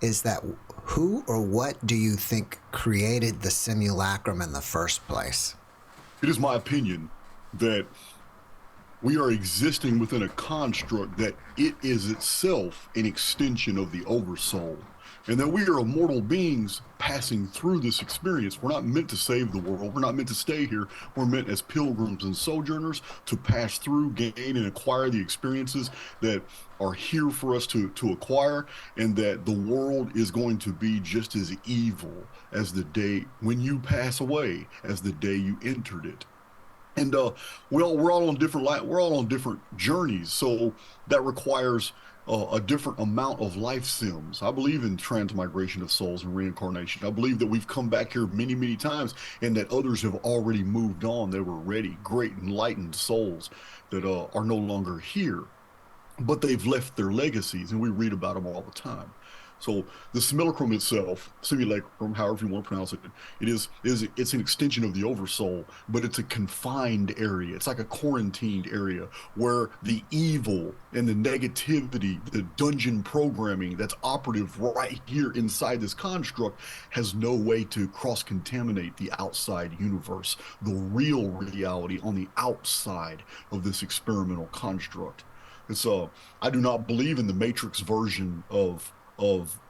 is that who or what do you think created the simulacrum in the first place? It is my opinion that we are existing within a construct that it is itself an extension of the oversoul, and that we are immortal beings passing through this experience. We're not meant to save the world. We're not meant to stay here. We're meant as pilgrims and sojourners to pass through, gain, and acquire the experiences that are here for us to acquire, and that the world is going to be just as evil as the day when you pass away, as the day you entered it. And we're all on we're all on different journeys, so that requires a different amount of life sims. I believe in transmigration of souls and reincarnation. I believe that we've come back here many, many times, and that others have already moved on. They were ready, great enlightened souls that are no longer here, but they've left their legacies, and we read about them all the time. So the simulacrum itself, simulacrum, however you want to pronounce it, it's an extension of the oversoul, but it's a confined area. It's like a quarantined area where the evil and the negativity, the dungeon programming that's operative right here inside this construct has no way to cross-contaminate the outside universe, the real reality on the outside of this experimental construct. And so I do not believe in the Matrix version of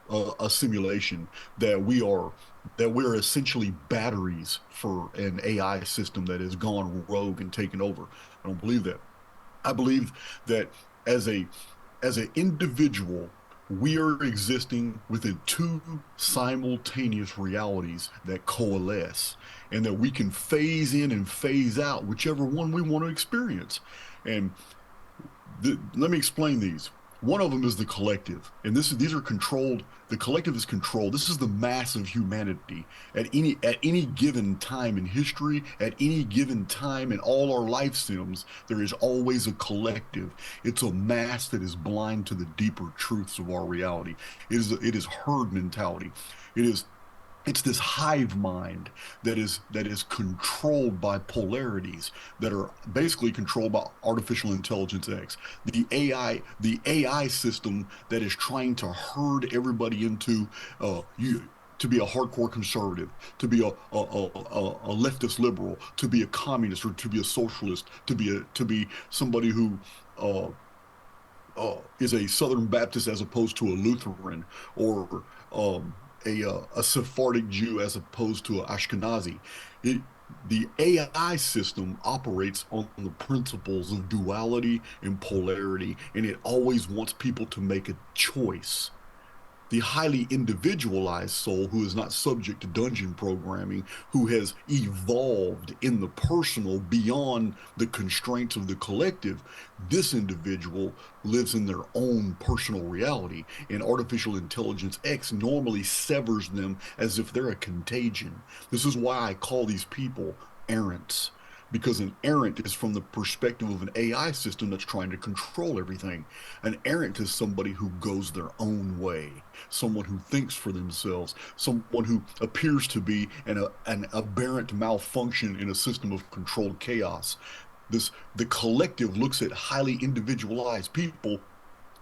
a simulation that we're essentially batteries for an AI system that has gone rogue and taken over. I don't believe that. I believe that as a as an individual, we are existing within two simultaneous realities that coalesce, and that we can phase in and phase out whichever one we want to experience. And let me explain these. One of them is the collective, and these are controlled. The collective is controlled. This is the mass of humanity at any given time in history, at any given time in all our life sims. There is always a collective. It's a mass that is blind to the deeper truths of our reality. It is herd mentality. It is it's this hive mind that is controlled by polarities that are basically controlled by artificial intelligence X. The AI system that is trying to herd everybody into you to be a hardcore conservative, to be a leftist liberal, to be a communist, or to be a socialist, to be somebody who is a Southern Baptist as opposed to a Lutheran, or a Sephardic Jew as opposed to an Ashkenazi. It, the AI system operates on the principles of duality and polarity, and it always wants people to make a choice. The highly individualized soul, who is not subject to dungeon programming, who has evolved in the personal beyond the constraints of the collective, this individual lives in their own personal reality. And artificial intelligence X normally severs them as if they're a contagion. This is why I call these people errants, because an errant is from the perspective of an AI system that's trying to control everything. An errant is somebody who goes their own way, someone who thinks for themselves, someone who appears to be an aberrant malfunction in a system of controlled chaos. The collective looks at highly individualized people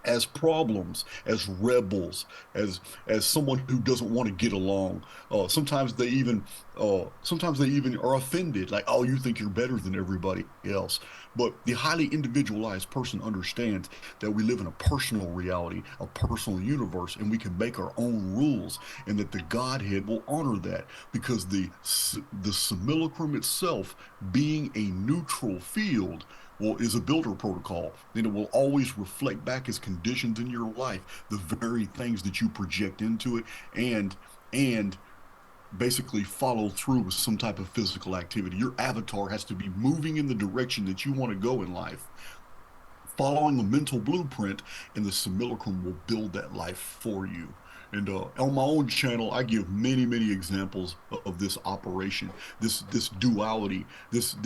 as problems, as rebels, as someone who doesn't want to get along. Sometimes they even are offended, like, oh, you think you're better than everybody else. But the highly individualized person understands that we live in a personal reality, a personal universe, and we can make our own rules, and that the Godhead will honor that, because the simulacrum itself, being a neutral field, well, is a builder protocol. Then it will always reflect back as conditions in your life, the very things that you project into it, and basically follow through with some type of physical activity. Your avatar has to be moving in the direction that you want to go in life, following a mental blueprint, and the simulacrum will build that life for you. And on my own channel, I give many, many examples of this operation, this duality, this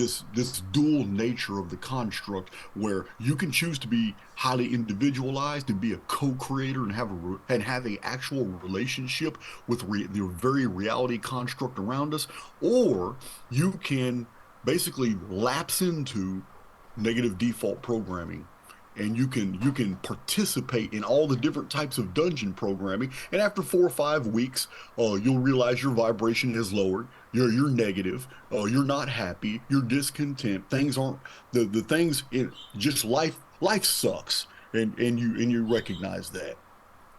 dual nature of the construct, where you can choose to be highly individualized and be a co-creator and have a actual relationship with the very reality construct around us, or you can basically lapse into negative default programming, and you can participate in all the different types of dungeon programming. And after 4 or 5 weeks, you'll realize your vibration has lowered. You're negative. You're not happy. You're discontent. Things aren't the things in just life sucks, and you recognize that.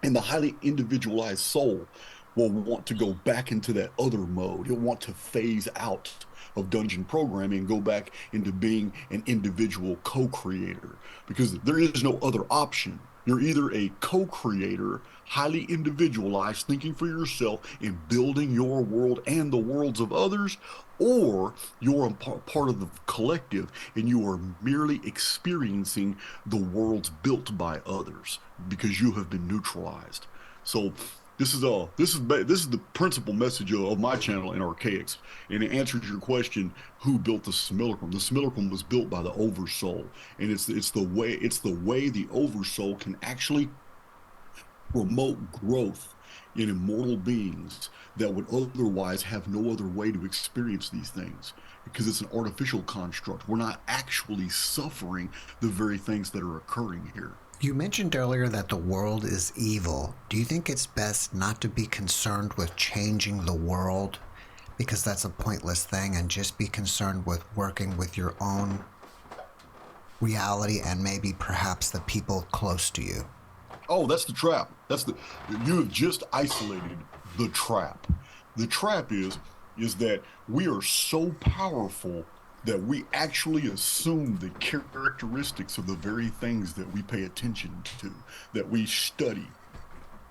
And the highly individualized soul will want to go back into that other mode. It'll want to phase out of dungeon programming and go back into being an individual co-creator because there is no other option. You're either a co-creator, highly individualized, thinking for yourself and building your world and the worlds of others, or you're a part of the collective and you are merely experiencing the worlds built by others because you have been neutralized. So this is the principal message of my channel in Archaics, and it answers your question: who built the simulacrum? The simulacrum was built by the Oversoul, and it's the way the Oversoul can actually promote growth in immortal beings that would otherwise have no other way to experience these things because it's an artificial construct. We're not actually suffering the very things that are occurring here. You mentioned earlier that the world is evil. Do you think it's best not to be concerned with changing the world because that's a pointless thing and just be concerned with working with your own reality and maybe perhaps the people close to you? Oh, that's the trap. You have just isolated the trap. The trap is that we are so powerful that we actually assume the characteristics of the very things that we pay attention to, that we study.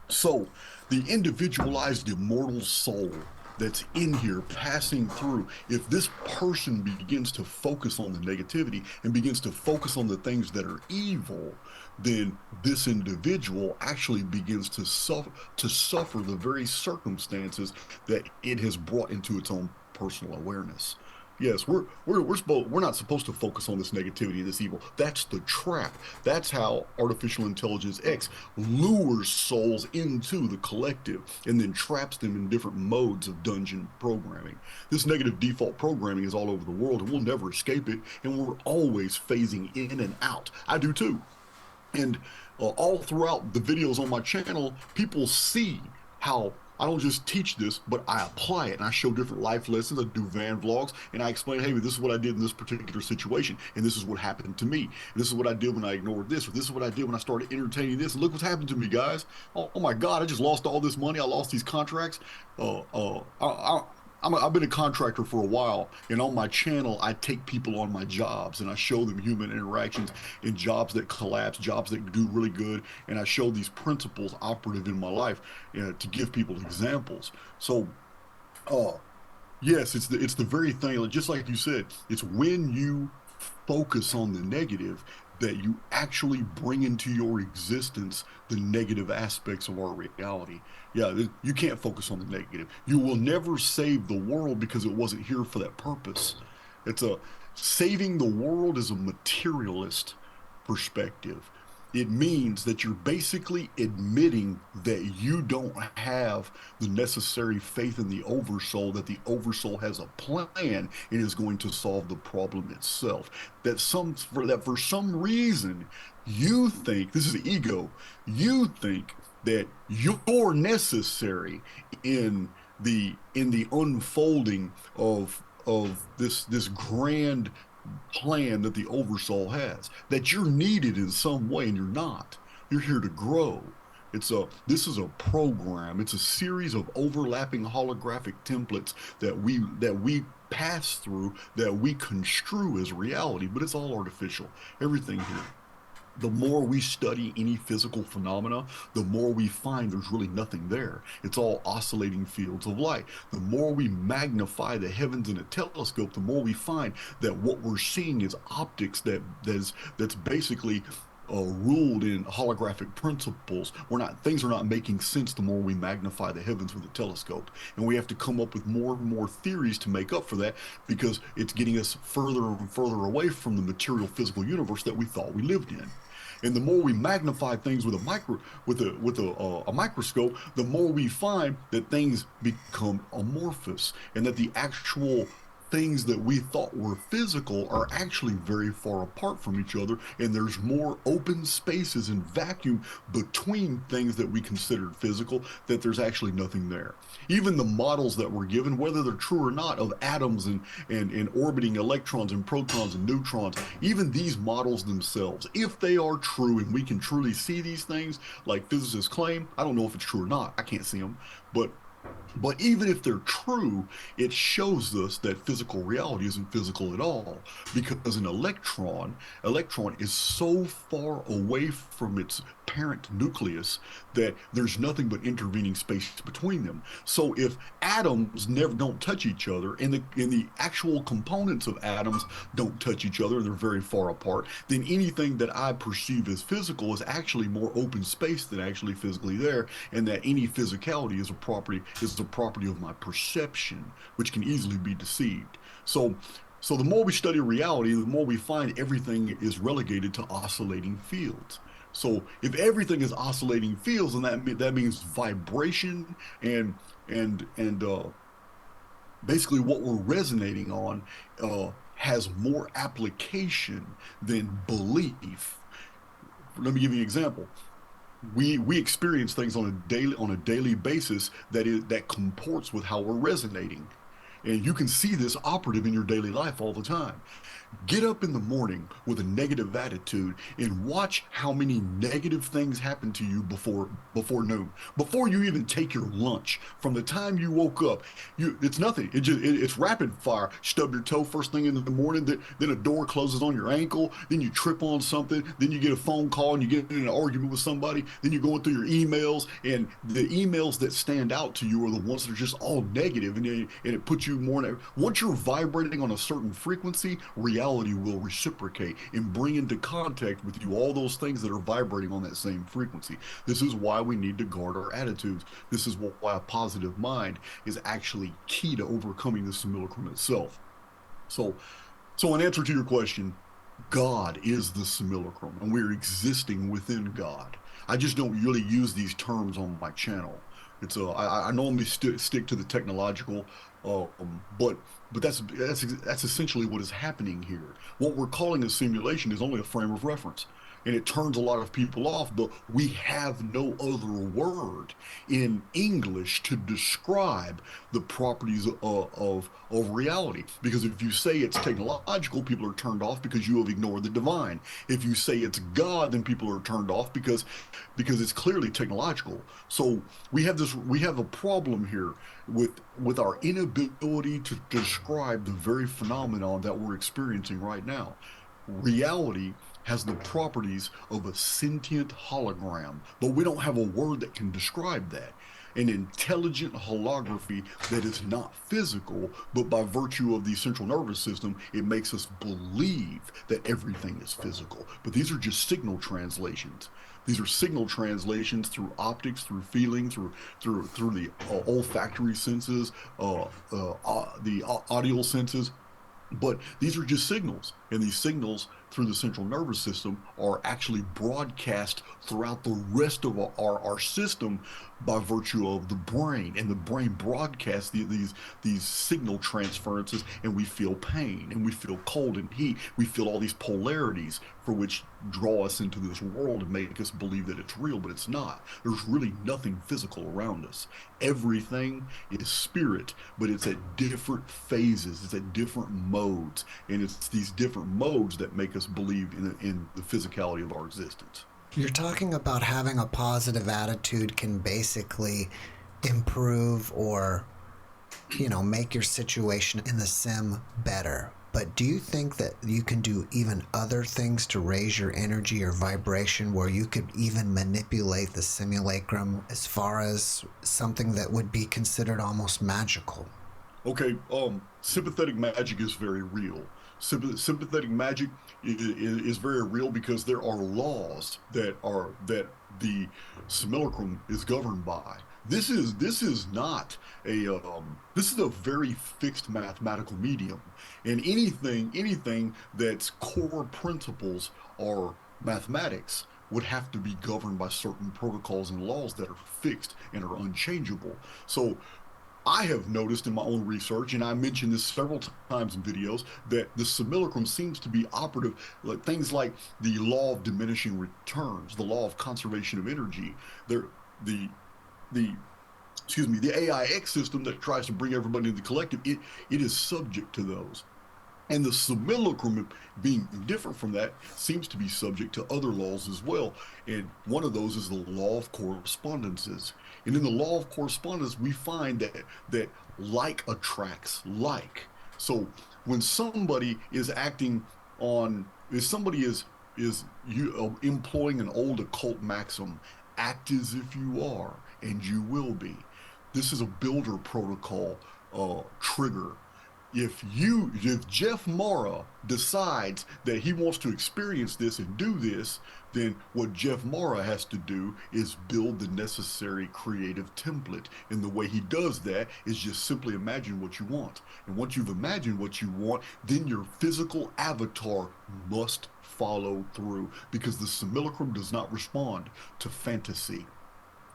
So, the individualized immortal soul that's in here passing through, if this person begins to focus on the negativity and begins to focus on the things that are evil, then this individual actually begins to suffer the very circumstances that it has brought into its own personal awareness. Yes, we're not supposed to focus on this negativity, this evil. That's the trap. That's how artificial intelligence X lures souls into the collective and then traps them in different modes of dungeon programming. This negative default programming is all over the world and we'll never escape it, and we're always phasing in and out. I do too. And all throughout the videos on my channel, people see how I don't just teach this, but I apply it and I show different life lessons. I do van vlogs and I explain, hey, this is what I did in this particular situation, and this is what happened to me. And this is what I did when I ignored this, or this is what I did when I started entertaining this. And look what's happened to me, guys. Oh my God, I just lost all this money. I lost these contracts. I've been a contractor for a while, and on my channel, I take people on my jobs and I show them human interactions in jobs that collapse, jobs that do really good, and I show these principles operative in my life to give people examples. So, uh, yes, it's the very thing, like, just like you said, it's when you focus on the negative that you actually bring into your existence the negative aspects of our reality. Yeah, you can't focus on the negative. You will never save the world because it wasn't here for that purpose. It's a Saving the world is a materialist perspective. It means that you're basically admitting that you don't have the necessary faith in the oversoul, that the oversoul has a plan and is going to solve the problem itself. That for some reason you think this is ego. You think that you're necessary in the unfolding of this grand plan that the oversoul has, that you're needed in some way and you're not. You're here to grow. This is a program. It's a series of overlapping holographic templates that we pass through, that we construe as reality, but it's all artificial. Everything here. The more we study any physical phenomena, the more we find there's really nothing there. It's all oscillating fields of light. The more we magnify the heavens in a telescope, the more we find that what we're seeing is optics that's basically ruled in holographic principles. Things are not making sense the more we magnify the heavens with a telescope, and we have to come up with more and more theories to make up for that because it's getting us further and further away from the material physical universe that we thought we lived in. And the more we magnify things with a microscope, the more we find that things become amorphous and that the actual things that we thought were physical are actually very far apart from each other, and there's more open spaces and vacuum between things that we considered physical, that there's actually nothing there. Even the models that were given, whether they're true or not, of atoms and orbiting electrons and protons and neutrons, even these models themselves, if they are true and we can truly see these things like physicists claim, I don't know if it's true or not, I can't see them, but even if they're true, it shows us that physical reality isn't physical at all, because an electron is so far away from its parent nucleus that there's nothing but intervening space between them. So if atoms never don't touch each other, and the actual components of atoms don't touch each other and they're very far apart, then anything that I perceive as physical is actually more open space than actually physically there, and that any physicality is a property of my perception, which can easily be deceived. So the more we study reality, the more we find everything is relegated to oscillating fields. So if everything is oscillating fields, then that means vibration and basically what we're resonating on has more application than belief. Let me give you an example. We experience things on a daily basis that comports with how we're resonating, and you can see this operative in your daily life all the time. Get up in the morning with a negative attitude and watch how many negative things happen to you before noon, before you even take your lunch. From the time you woke up, it's nothing. It's rapid fire. Stub your toe first thing in the morning, then a door closes on your ankle, then you trip on something, then you get a phone call and you get in an argument with somebody, then you're going through your emails, and the emails that stand out to you are the ones that are just all negative, and it puts you more. Once you're vibrating on a certain frequency, reality will reciprocate and bring into contact with you all those things that are vibrating on that same frequency. This is why we need to guard our attitudes. This is why a positive mind is actually key to overcoming the simulacrum itself. So, so in answer to your question, God is the simulacrum, and we're existing within God. I just don't really use these terms on my channel. I normally stick to the technological, but that's essentially what is happening here. What we're calling a simulation is only a frame of reference, and it turns a lot of people off. But we have no other word in English to describe the properties of reality. Because if you say it's technological, people are turned off because you have ignored the divine. If you say it's God, then people are turned off because it's clearly technological. So we have a problem here with our inability to describe the very phenomenon that we're experiencing right now. Reality has the properties of a sentient hologram, but we don't have a word that can describe that. An intelligent holography that is not physical, but by virtue of the central nervous system, it makes us believe that everything is physical. But these are just signal translations. These are signal translations through optics, through feeling, through the olfactory senses, the audio senses. But these are just signals, and these signals through the central nervous system are actually broadcast throughout the rest of our system by virtue of the brain, and the brain broadcasts these signal transferences, and we feel pain, and we feel cold and heat. We feel all these polarities for which draw us into this world and make us believe that it's real, but it's not. There's really nothing physical around us. Everything is spirit, but it's at different phases, it's at different modes, and it's these different modes that make us believe in the physicality of our existence. You're talking about having a positive attitude can basically improve or, make your situation in the sim better. But do you think that you can do even other things to raise your energy or vibration where you could even manipulate the simulacrum as far as something that would be considered almost magical? Okay, sympathetic magic is very real. Sympathetic magic is very real because there are laws that the simulacrum is governed by. This is not this is a very fixed mathematical medium, and anything that's core principles or mathematics would have to be governed by certain protocols and laws that are fixed and are unchangeable. So I have noticed in my own research, and I mentioned this several times in videos, that the simulacrum seems to be operative. Like things like the law of diminishing returns, the law of conservation of energy, the the excuse me, the AIX system that tries to bring everybody into the collective, it is subject to those. And the simulacrum, being different from that, seems to be subject to other laws as well. And one of those is the law of correspondences. And in the law of correspondence, we find that like attracts like. So when somebody is acting on, if somebody is you employing an old occult maxim, act as if you are, and you will be. This is a builder protocol trigger. If Jeff Mara decides that he wants to experience this and do this, then what Jeff Mara has to do is build the necessary creative template. And the way he does that is just simply imagine what you want. And once you've imagined what you want, then your physical avatar must follow through, because the simulacrum does not respond to fantasy.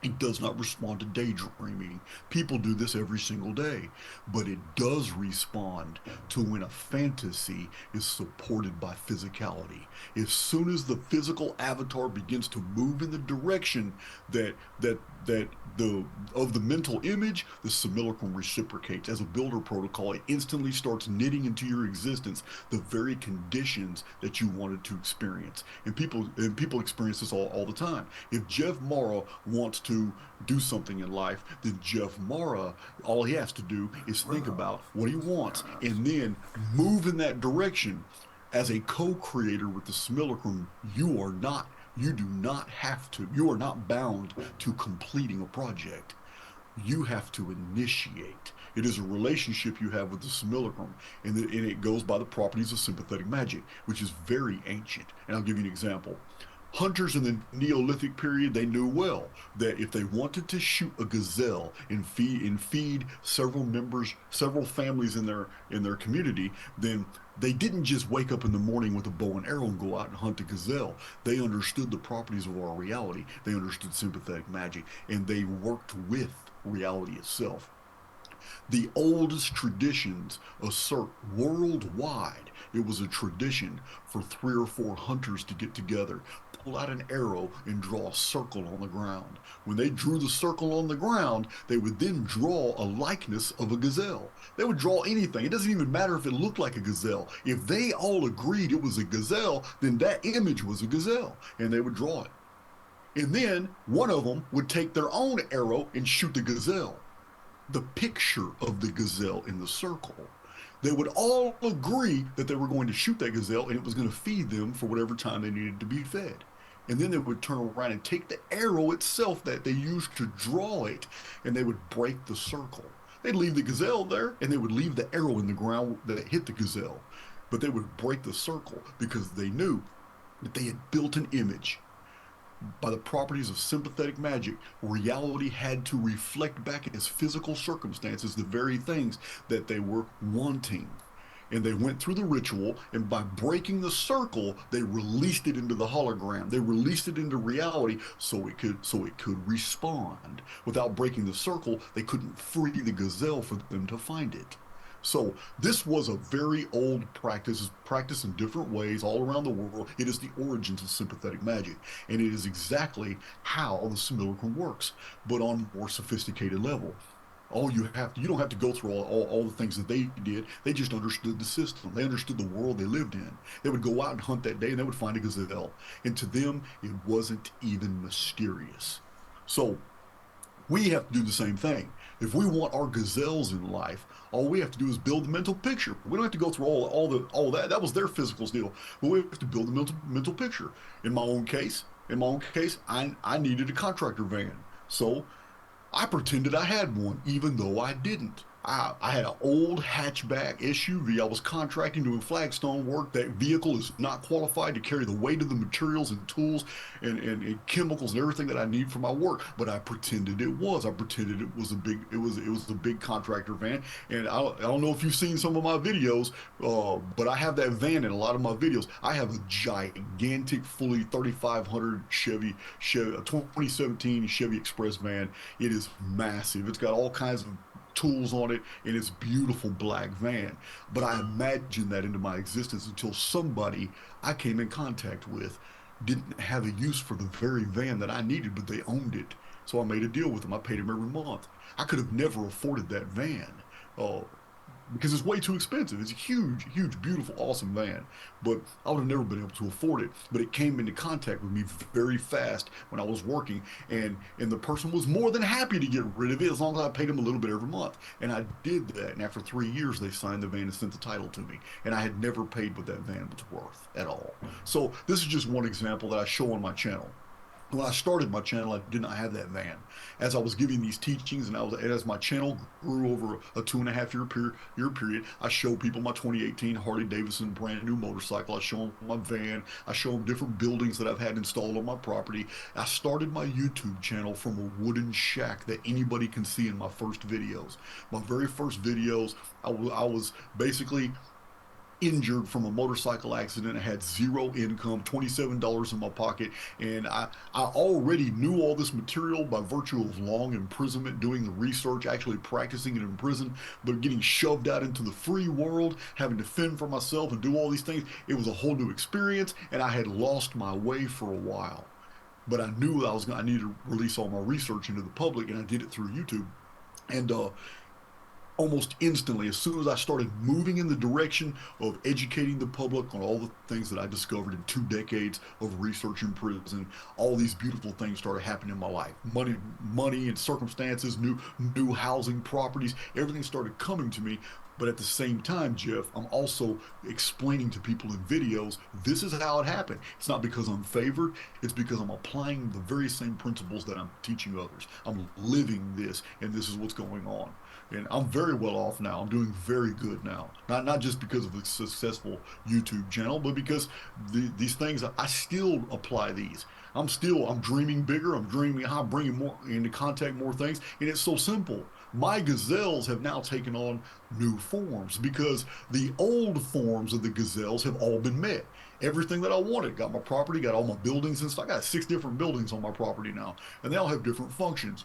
It does not respond to daydreaming. People do this every single day, but it does respond to when a fantasy is supported by physicality. As soon as the physical avatar begins to move in the direction that that that the of the mental image, the simulacrum reciprocates. As a builder protocol, it instantly starts knitting into your existence the very conditions that you wanted to experience. And people experience this all the time. If Jeff Mara wants to do something in life, then Jeff Mara, all he has to do is think about what he wants and then move in that direction. As a co-creator with the simulacrum, you do not have to, you are not bound to completing a project. You have to initiate. It is a relationship you have with the simulacrum, and it goes by the properties of sympathetic magic, which is very ancient. And I'll give you an example. Hunters in the Neolithic period, they knew well that if they wanted to shoot a gazelle and feed several families in their community, then they didn't just wake up in the morning with a bow and arrow and go out and hunt a gazelle. They understood the properties of our reality. They understood sympathetic magic, and they worked with reality itself. The oldest traditions assert worldwide it was a tradition for 3 or 4 hunters to get together, pull out an arrow, and draw a circle on the ground. When they drew the circle on the ground, they would then draw a likeness of a gazelle. They would draw anything. It doesn't even matter if it looked like a gazelle. If they all agreed it was a gazelle, then that image was a gazelle, and they would draw it. And then one of them would take their own arrow and shoot the gazelle, the picture of the gazelle in the circle. They would all agree that they were going to shoot that gazelle and it was going to feed them for whatever time they needed to be fed. And then they would turn around and take the arrow itself that they used to draw it, and they would break the circle. They'd leave the gazelle there and they would leave the arrow in the ground that hit the gazelle. But they would break the circle because they knew that they had built an image. By the properties of sympathetic magic, reality had to reflect back in its physical circumstances the very things that they were wanting. And they went through the ritual, and by breaking the circle, they released it into the hologram. They released it into reality so it could respond. Without breaking the circle, they couldn't free the gazelle for them to find it. So this was a very old practice, practiced in different ways all around the world. It is the origins of sympathetic magic, and it is exactly how the simulacrum works, but on a more sophisticated level. You don't have to go through all the things that they did. They just understood the system. They understood the world they lived in. They would go out and hunt that day and they would find a gazelle. And to them, it wasn't even mysterious. So we have to do the same thing. If we want our gazelles in life, all we have to do is build the mental picture. We don't have to go through all that. That was their physical deal. But we have to build the mental picture. In my own case, I needed a contractor van. So I pretended I had one, even though I didn't. I had an old hatchback SUV. I was contracting doing flagstone work. That vehicle is not qualified to carry the weight of the materials and tools and chemicals and everything that I need for my work. But I pretended it was. I pretended it was a big contractor van. And I don't know if you've seen some of my videos, but I have that van in a lot of my videos. I have a gigantic, fully 3,500 Chevy, a 2017 Chevy Express van. It is massive. It's got all kinds of tools on it, and it's beautiful black van. But I imagined that into my existence until somebody I came in contact with didn't have a use for the very van that I needed, but they owned it. So I made a deal with them. I paid them every month. I could have never afforded that van. Uh, because it's way too expensive. It's a huge, huge, beautiful, awesome van, but I would have never been able to afford it. But it came into contact with me very fast when I was working, and the person was more than happy to get rid of it as long as I paid them a little bit every month. And I did that, and after 3 years, they signed the van and sent the title to me, and I had never paid what that van was worth at all. So this is just one example that I show on my channel. When I started my channel, I did not have that van. As I was giving these teachings, and as my channel grew over a 2.5 year period, I show people my 2018 Harley Davidson brand new motorcycle. I show them my van. I show them different buildings that I've had installed on my property. I started my YouTube channel from a wooden shack that anybody can see in my first videos. My very first videos, I was basically injured from a motorcycle accident. I had zero income, $27 in my pocket, and I already knew all this material by virtue of long imprisonment, doing the research, actually practicing it in prison, but getting shoved out into the free world, having to fend for myself and do all these things. It was a whole new experience, and I had lost my way for a while. But I knew I needed to release all my research into the public, and I did it through YouTube. And almost instantly, as soon as I started moving in the direction of educating the public on all the things that I discovered in 2 decades of research in prison, all these beautiful things started happening in my life. Money and circumstances, new housing, properties, everything started coming to me. But at the same time, Jeff, I'm also explaining to people in videos, this is how it happened. It's not because I'm favored, it's because I'm applying the very same principles that I'm teaching others. I'm living this, and this is what's going on. And I'm very well off now. I'm doing very good now. Not just because of a successful YouTube channel, but because these things I still apply these. I'm dreaming bigger. I'm dreaming how I'm bringing more into contact more things, and it's so simple. My gazelles have now taken on new forms because the old forms of the gazelles have all been met. Everything that I wanted, got my property, got all my buildings and stuff. I got 6 different buildings on my property now, and they all have different functions.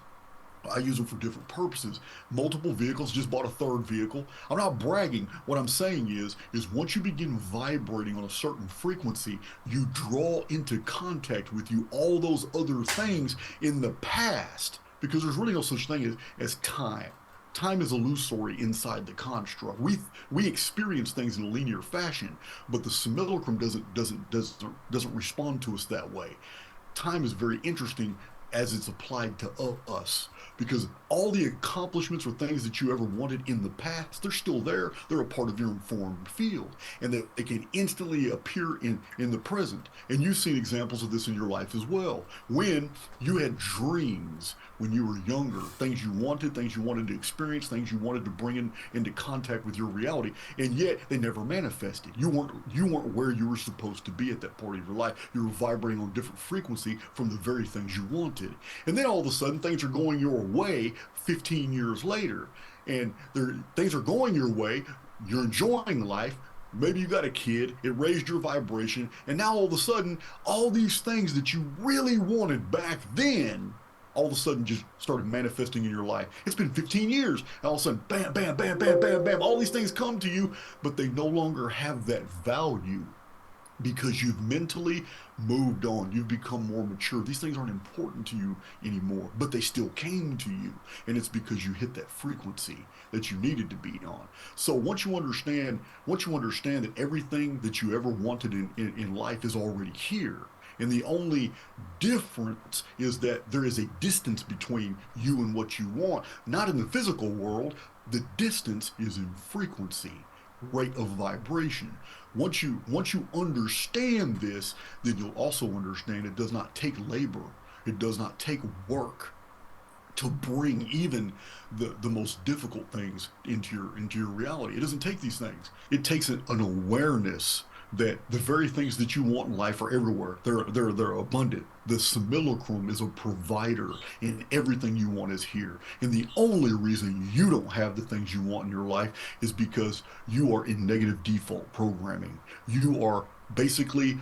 I use them for different purposes. Multiple vehicles, just bought a third vehicle. I'm not bragging. What I'm saying is once you begin vibrating on a certain frequency, you draw into contact with you all those other things in the past because there's really no such thing as time. Time is illusory inside the construct. We experience things in a linear fashion, but the simulacrum doesn't respond to us that way. Time is very interesting as it's applied to us because all the accomplishments or things that you ever wanted in the past, they're still there. They're a part of your informed field, and they can instantly appear in the present. And you've seen examples of this in your life as well. When you had dreams when you were younger, things you wanted to experience, things you wanted to bring into contact with your reality, and yet they never manifested. You weren't where you were supposed to be at that part of your life. You were vibrating on a different frequency from the very things you wanted. And then all of a sudden things are going your way 15 years later, and things are going your way. You're enjoying life. Maybe you got a kid, it raised your vibration, and now all of a sudden, all these things that you really wanted back then, all of a sudden just started manifesting in your life. It's been 15 years, and all of a sudden, bam, bam, bam, bam, bam, bam, all these things come to you, but they no longer have that value because you've mentally moved on. You've become more mature. These things aren't important to you anymore, but they still came to you. And it's because you hit that frequency that you needed to be on. So once you understand that everything that you ever wanted in life is already here. And the only difference is that there is a distance between you and what you want. Not in the physical world, the distance is in frequency, rate of vibration. Once you understand this, then you'll also understand it does not take labor. It does not take work to bring even the most difficult things into your reality. It doesn't take these things. It takes an awareness that the very things that you want in life are everywhere. They're abundant. The simulacrum is a provider, and everything you want is here. And the only reason you don't have the things you want in your life is because you are in negative default programming. You are basically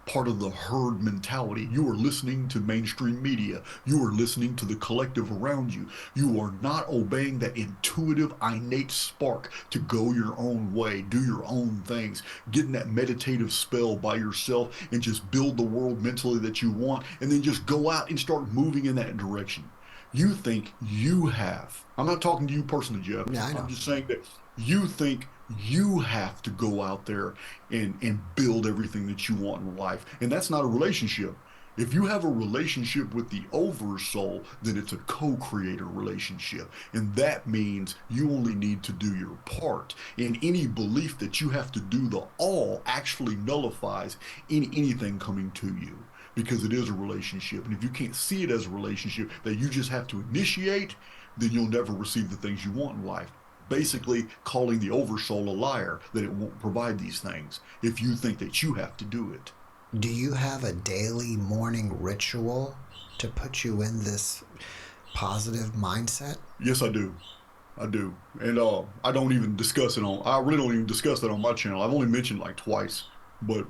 part of the herd mentality. You are listening to mainstream media. You are listening to the collective around you. You are not obeying that intuitive, innate spark to go your own way, do your own things, get in that meditative spell by yourself and just build the world mentally that you want, and then just go out and start moving in that direction. You think you have. I'm not talking to you personally, Jeff. Yeah, I I'm know. just saying that you think you have to go out there and build everything that you want in life. And that's not a relationship. If you have a relationship with the oversoul, then it's a co-creator relationship. And that means you only need to do your part. And any belief that you have to do the all actually nullifies anything coming to you because it is a relationship. And if you can't see it as a relationship that you just have to initiate, then you'll never receive the things you want in life. Basically, calling the oversoul a liar that it won't provide these things if you think that you have to do it. Do you have a daily morning ritual to put you in this positive mindset? Yes, I do. I do. And I don't even discuss it on, I really don't even discuss that on my channel. I've only mentioned like twice, but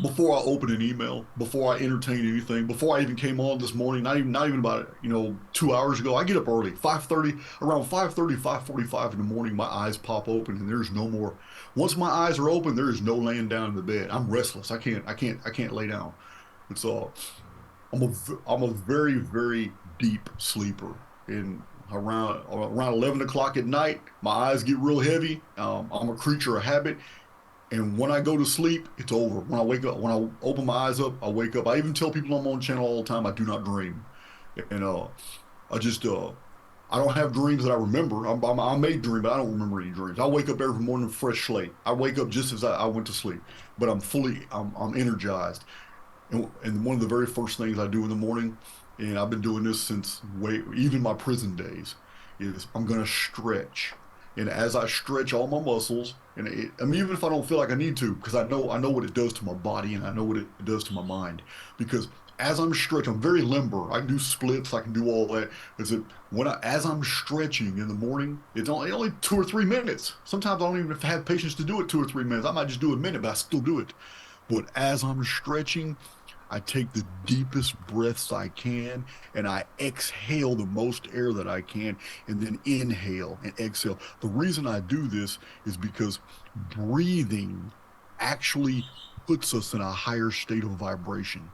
before I open an email, before I entertain anything, before I even came on this morning, not even about 2 hours ago, I get up early, 5:30, around 5:30, 5:45 in the morning, my eyes pop open and there's no more. Once my eyes are open, there is no laying down in the bed. I'm restless. I can't lay down. It's I'm a very, very deep sleeper. And around 11 o'clock at night, my eyes get real heavy. I'm a creature of habit. And when I go to sleep, it's over. When I wake up, when I open my eyes up, I wake up. I even tell people I'm on channel all the time, I do not dream. And I just I don't have dreams that I remember. I may dream, but I don't remember any dreams. I wake up every morning fresh slate. I wake up just as I went to sleep, but I'm energized. And one of the very first things I do in the morning, and I've been doing this since even my prison days, is I'm gonna stretch. And as I stretch all my muscles, I mean, even if I don't feel like I need to, because I know what it does to my body and I know what it does to my mind. Because as I'm stretching, I'm very limber. I can do splits, I can do all that. Is it as I'm stretching in the morning, it's only 2 or 3 minutes. Sometimes I don't even have patience to do it 2 or 3 minutes. I might just do a minute, but I still do it. But as I'm stretching, I take the deepest breaths I can and I exhale the most air that I can and then inhale and exhale. The reason I do this is because breathing actually puts us in a higher state of vibration.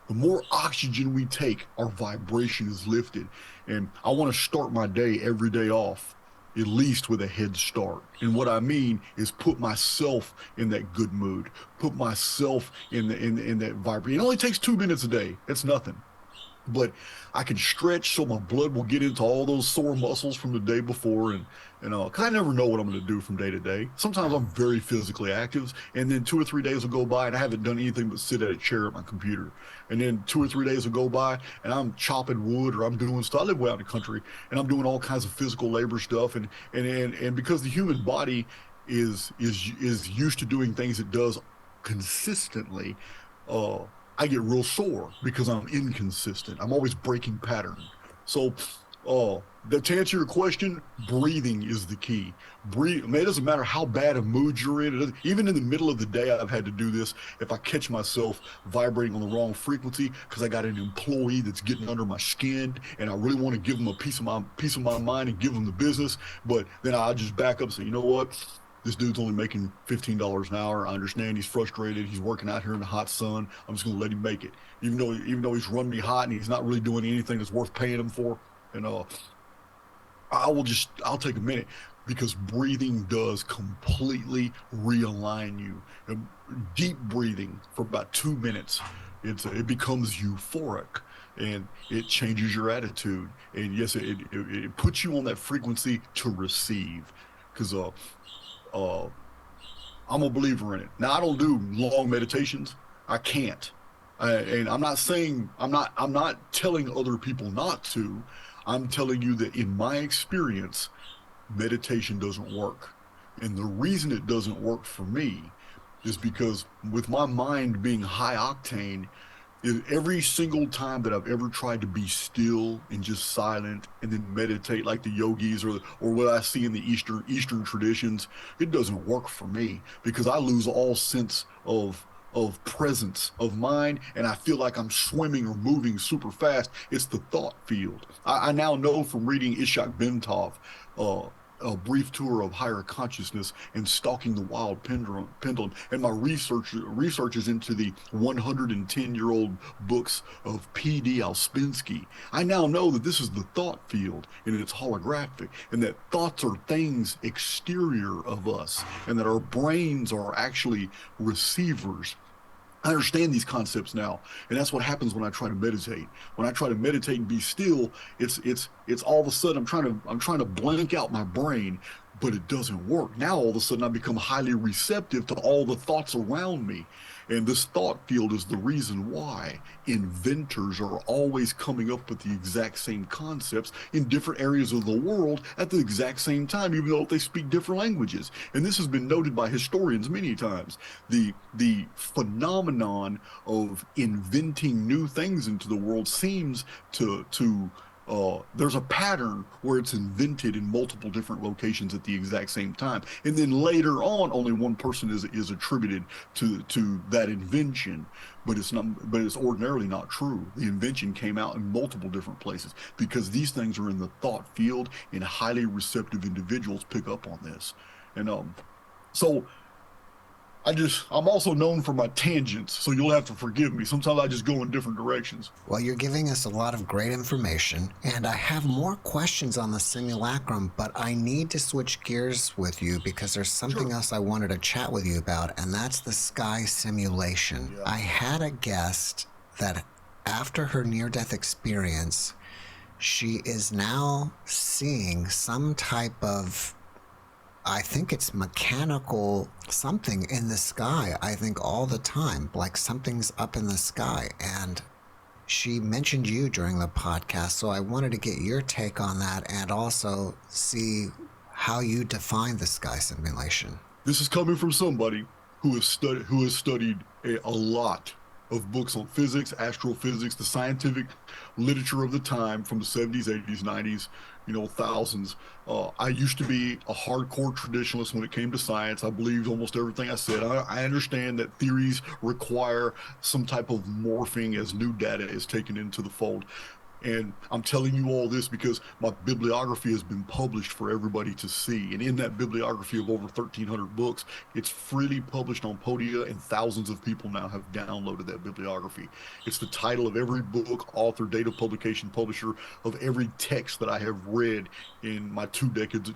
The more oxygen we take, our vibration is lifted. And I want to start my day every day off at least with a head start. And what I mean is put myself in that good mood, put myself in that vibration. It only takes 2 minutes a day. It's nothing. But I can stretch so my blood will get into all those sore muscles from the day before, cause I never know what I'm going to do from day to day. Sometimes I'm very physically active, and then 2 or 3 days will go by and I haven't done anything but sit at a chair at my computer. And then 2 or 3 days will go by and I'm chopping wood or I'm doing stuff. I live way out in the country and I'm doing all kinds of physical labor stuff, and because the human body is used to doing things it does consistently. Uh, I get real sore because I'm inconsistent. I'm always breaking pattern. So, to answer your question, breathing is the key. Breathe. I mean, it doesn't matter how bad a mood you're in. Even in the middle of the day, I've had to do this. If I catch myself vibrating on the wrong frequency because I got an employee that's getting under my skin, and I really want to give them a piece of my mind and give them the business, but then I just back up and say, you know what? This dude's only making $15 an hour. I understand he's frustrated. He's working out here in the hot sun. I'm just going to let him make it, even though he's running me hot and he's not really doing anything that's worth paying him for. And I'll take a minute because breathing does completely realign you. And deep breathing for about 2 minutes, it becomes euphoric and it changes your attitude. And yes, it puts you on that frequency to receive. Because uh, I'm a believer in it. Now I don't do long meditations. I can't. And I'm not saying I'm not telling other people not to. I'm telling you that in my experience, meditation doesn't work. And the reason it doesn't work for me is because with my mind being high octane, every single time that I've ever tried to be still and just silent and then meditate like the yogis or what I see in the Eastern traditions, it doesn't work for me because I lose all sense of presence of mind, and I feel like I'm swimming or moving super fast. It's the thought field. I now know from reading Ishak Bentov, uh, a brief tour of higher consciousness and stalking the wild pendulum, and my research is into the 110-year-old books of P.D. Ouspensky. I now know that this is the thought field and it's holographic, and that thoughts are things exterior of us, and that our brains are actually receivers. I understand these concepts now, and that's what happens when I try to meditate. When I try to meditate and be still, it's all of a sudden I'm trying to blank out my brain, but it doesn't work. Now all of a sudden I become highly receptive to all the thoughts around me. And this thought field is the reason why inventors are always coming up with the exact same concepts in different areas of the world at the exact same time, even though they speak different languages. And this has been noted by historians many times. The phenomenon of inventing new things into the world seems to there's a pattern where it's invented in multiple different locations at the exact same time, and then later on, only one person is attributed to that invention. But it's not. But it's ordinarily not true. The invention came out in multiple different places because these things are in the thought field, and highly receptive individuals pick up on this. And so I'm also known for my tangents, so you'll have to forgive me. Sometimes I just go in different directions. Well, you're giving us a lot of great information, and I have more questions on the simulacrum, but I need to switch gears with you because there's something Sure. else I wanted to chat with you about, and that's the sky simulation. Yeah. I had a guest that after her near death experience, she is now seeing some type of, I think it's mechanical something in the sky. I think all the time, like something's up in the sky. And she mentioned you during the podcast, so I wanted to get your take on that and also see how you define the sky simulation. This is coming from somebody who has studied a lot of books on physics, astrophysics, the scientific literature of the time from the 70s, 80s, 90s, thousands. I used to be a hardcore traditionalist when it came to science. I believed almost everything I said. I understand that theories require some type of morphing as new data is taken into the fold. And I'm telling you all this because my bibliography has been published for everybody to see. And in that bibliography of over 1,300 books, it's freely published on Podia, and thousands of people now have downloaded that bibliography. It's the title of every book, author, date of publication, publisher of every text that I have read in my two decades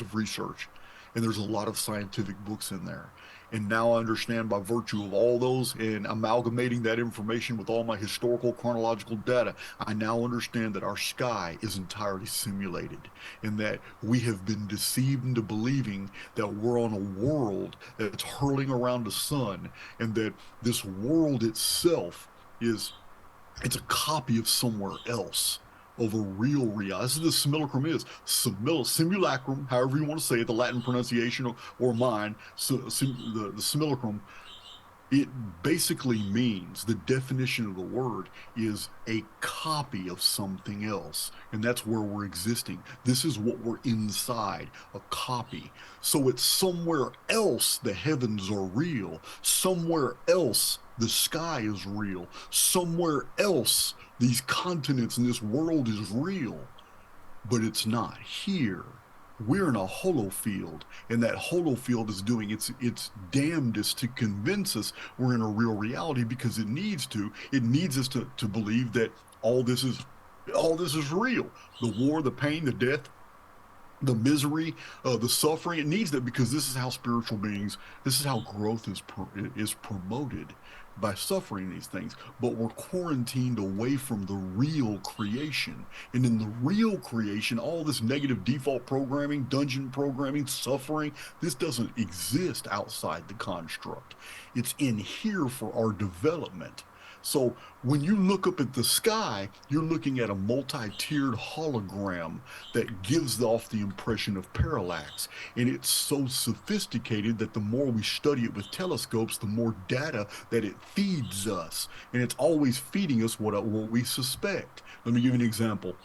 of research. And there's a lot of scientific books in there. And now I understand by virtue of all those and amalgamating that information with all my historical chronological data, I now understand that our sky is entirely simulated and that we have been deceived into believing that we're on a world that's hurling around the sun, and that this world itself is it's a copy of somewhere else, of a real reality. This is the simulacrum is simulacrum, however you want to say it, the Latin pronunciation or mine. The simulacrum, it basically means, the definition of the word is a copy of something else. And that's where we're existing. This is what we're inside, a copy. So it's somewhere else the heavens are real. Somewhere else the sky is real. Somewhere else these continents and this world is real, but it's not here. We're in a hollow field, and that hollow field is doing its damnedest to convince us we're in a real reality, because it needs to. It needs us to believe that all this is all this is real. The war, the pain, the death, the misery, the suffering. It needs that because this is how spiritual beings, this is how growth is promoted, by suffering these things. But we're quarantined away from the real creation. And in the real creation, all this negative default programming, dungeon programming, suffering, this doesn't exist outside the construct. It's in here for our development. So when you look up at the sky, you're looking at a multi-tiered hologram that gives off the impression of parallax. And it's so sophisticated that the more we study it with telescopes, the more data that it feeds us. And it's always feeding us what we suspect. Let me give you an example.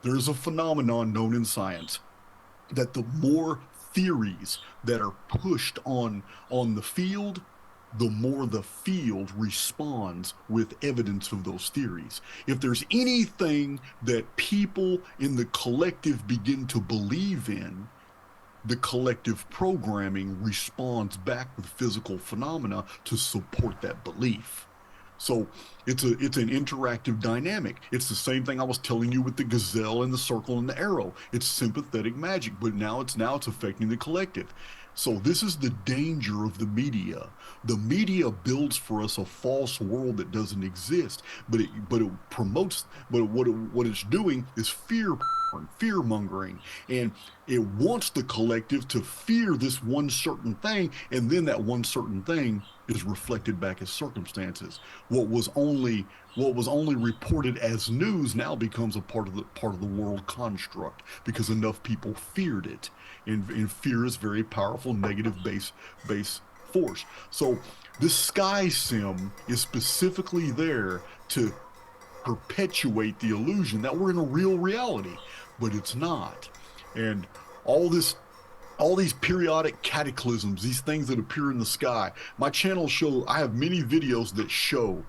There's a phenomenon known in science that the more theories that are pushed on the field, the more the field responds with evidence of those theories. If there's anything that people in the collective begin to believe in, the collective programming responds back with physical phenomena to support that belief. So it's an interactive dynamic. It's the same thing I was telling you with the gazelle and the circle and the arrow. It's sympathetic magic, but now it's affecting the collective. So this is the danger of the media. The media builds for us a false world that doesn't exist, but it promotes, but what it's doing is fear mongering, and it wants the collective to fear this one certain thing, and then that one certain thing is reflected back as circumstances. What was only reported as news now becomes a part of the world construct because enough people feared it, and fear is very powerful negative base force. So this sky sim is specifically there to perpetuate the illusion that we're in a real reality, but it's not. And all this all these periodic cataclysms, these things that appear in the sky. My channel show I have many videos that show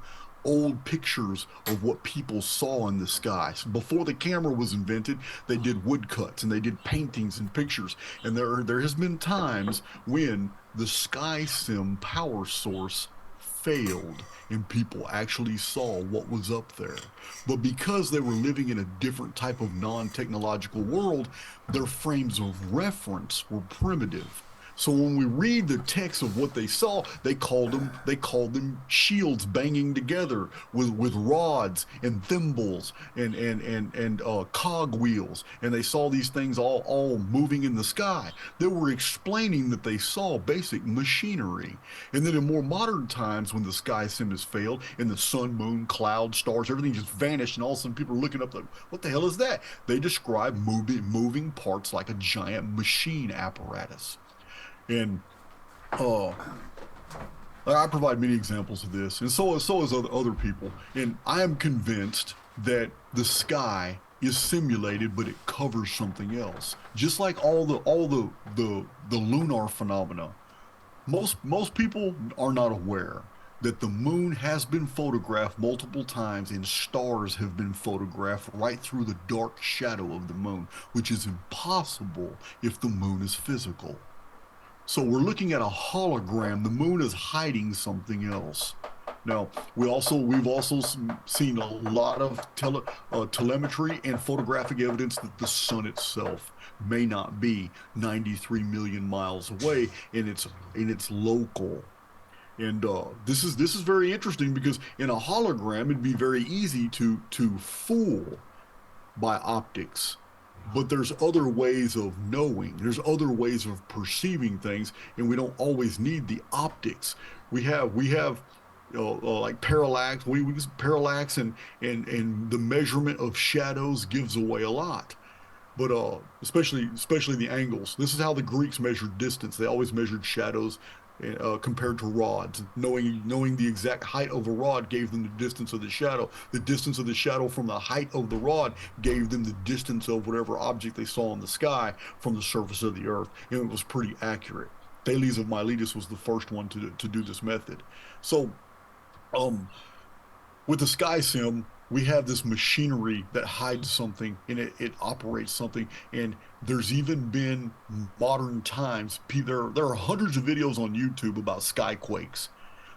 old pictures of what people saw in the sky. So before the camera was invented, they did woodcuts and they did paintings and pictures. And there has been times when the sky sim power source failed and people actually saw what was up there. But because they were living in a different type of non-technological world, their frames of reference were primitive. So when we read the text of what they saw, they called them shields banging together with rods and thimbles and cog wheels, and they saw these things all moving in the sky. They were explaining that they saw basic machinery. And then in more modern times, when the sky sim has failed and the sun, moon, clouds, stars, everything just vanished, and all of a sudden people are looking up like, what the hell is that? They describe moving parts like a giant machine apparatus. And uh, I provide many examples of this, and so is other people. And I am convinced that the sky is simulated, but it covers something else. Just like all the lunar phenomena, most people are not aware that the moon has been photographed multiple times and stars have been photographed right through the dark shadow of the moon, which is impossible if the moon is physical. So we're looking at a hologram. The moon is hiding something else. Now, we've also seen a lot of telemetry and photographic evidence that the sun itself may not be 93 million miles away, and it's local. And this is very interesting because in a hologram, it'd be very easy to fool by optics. But there's other ways of knowing, there's other ways of perceiving things, and we don't always need the optics. We have like parallax. We use parallax, and the measurement of shadows gives away a lot. But especially the angles. This is how the Greeks measured distance. They always measured shadows compared to rods. Knowing the exact height of a rod gave them the distance of the shadow. The distance of the shadow from the height of the rod gave them the distance of whatever object they saw in the sky from the surface of the earth, and it was pretty accurate. Thales of Miletus was the first one to do this method. So um, with the sky sim, we have this machinery that hides something, and it operates something. And there's even been modern times, there are hundreds of videos on YouTube about skyquakes.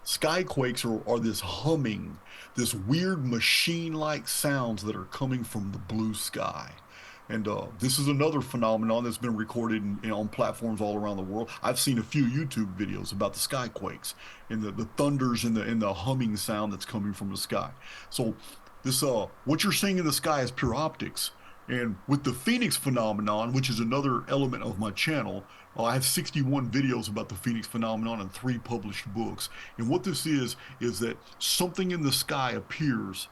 Skyquakes are this humming, this weird machine-like sounds that are coming from the blue sky. And this is another phenomenon that's been recorded on platforms all around the world. I've seen a few YouTube videos about the skyquakes and the thunders and the humming sound that's coming from the sky. So this what you're seeing in the sky is pure optics. And with the Phoenix phenomenon, which is another element of my channel, I have 61 videos about the Phoenix phenomenon and 3 published books. And what this is that something in the sky appears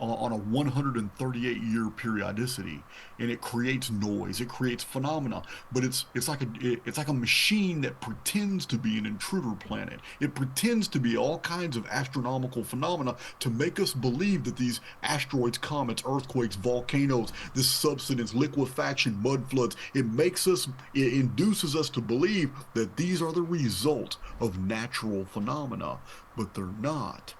on a 138-year periodicity, and it creates noise, it creates phenomena. But it's like a machine that pretends to be an intruder planet. It pretends to be all kinds of astronomical phenomena to make us believe that these asteroids, comets, earthquakes, volcanoes, this subsidence, liquefaction, mud floods, it induces us to believe that these are the result of natural phenomena, but they're not.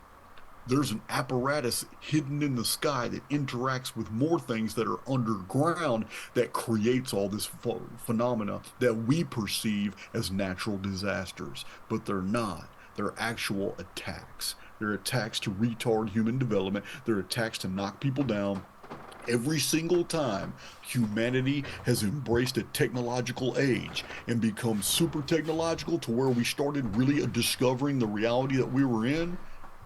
There's an apparatus hidden in the sky that interacts with more things that are underground that creates all this phenomena that we perceive as natural disasters, but they're not. They're actual attacks. They're attacks to retard human development. They're attacks to knock people down. Every single time humanity has embraced a technological age and become super technological to where we started really discovering the reality that we were in,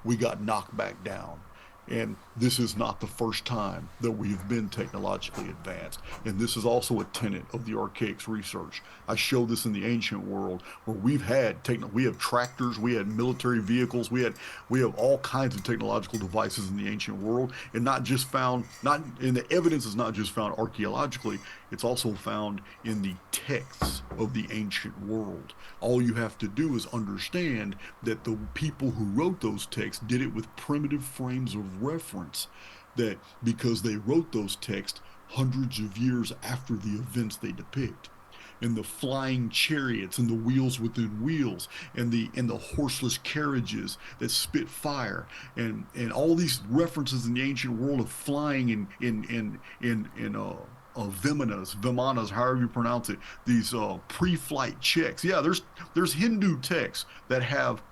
we got knocked back down. And this is not the first time that we have been technologically advanced. And this is also a tenet of the archaics research. I show this in the ancient world where we have tractors, we had military vehicles, we have all kinds of technological devices in the ancient world, and the evidence is not just found archaeologically, it's also found in the texts of the ancient world. All you have to do is understand that the people who wrote those texts did it with primitive frames of reference, that because they wrote those texts hundreds of years after the events they depict, and the flying chariots and the wheels within wheels and the horseless carriages that spit fire, and all these references in the ancient world of flying in vimanas, however you pronounce it, these pre-flight checks. Yeah, there's Hindu texts that have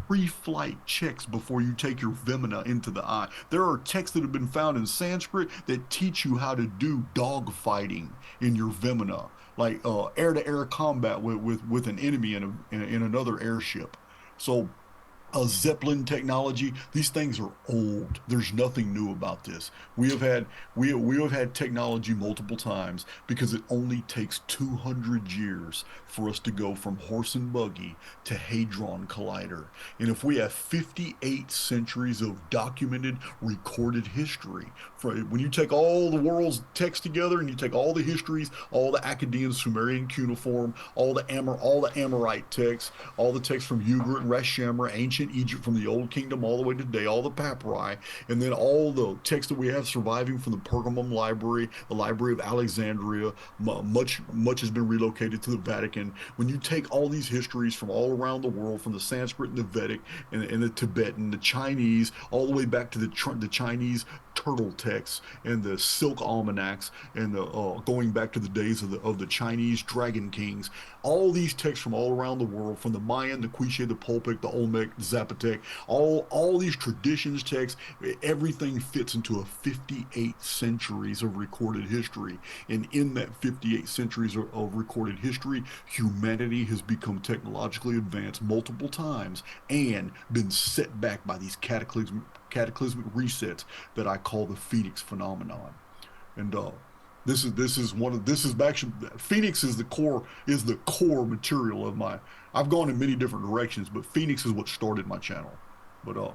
pre-flight checks before you take your vimana into the eye. There are texts that have been found in Sanskrit that teach you how to do dog fighting in your vimana, like air-to-air combat with an enemy in another airship. So Zeppelin technology. These things are old. There's nothing new about this. We have had technology multiple times because it only takes 200 years for us to go from horse and buggy to Hadron Collider. And if we have 58 centuries of documented, recorded history, when you take all the world's text together and you take all the histories, all the Akkadian, Sumerian cuneiform, all the Amorite texts, all the texts from Ugarit and Reshamra, ancient Egypt from the Old Kingdom all the way to today, all the papyri, and then all the texts that we have surviving from the Pergamum Library, the Library of Alexandria. Much has been relocated to the Vatican. When you take all these histories from all around the world, from the Sanskrit and the Vedic and the Tibetan, the Chinese, all the way back to the Chinese turtle texts and the silk almanacs, and the going back to the days of the Chinese dragon kings, all these texts from all around the world, from the Mayan, the Quiche, the Pulpic, the Olmec, the Zapotec, all these traditions texts, everything fits into a 58 centuries of recorded history. And in that 58 centuries of recorded history, humanity has become technologically advanced multiple times and been set back by these cataclysmic resets that I call the Phoenix phenomenon. And this is actually, Phoenix is the core material of my. I've gone in many different directions, but Phoenix is what started my channel. But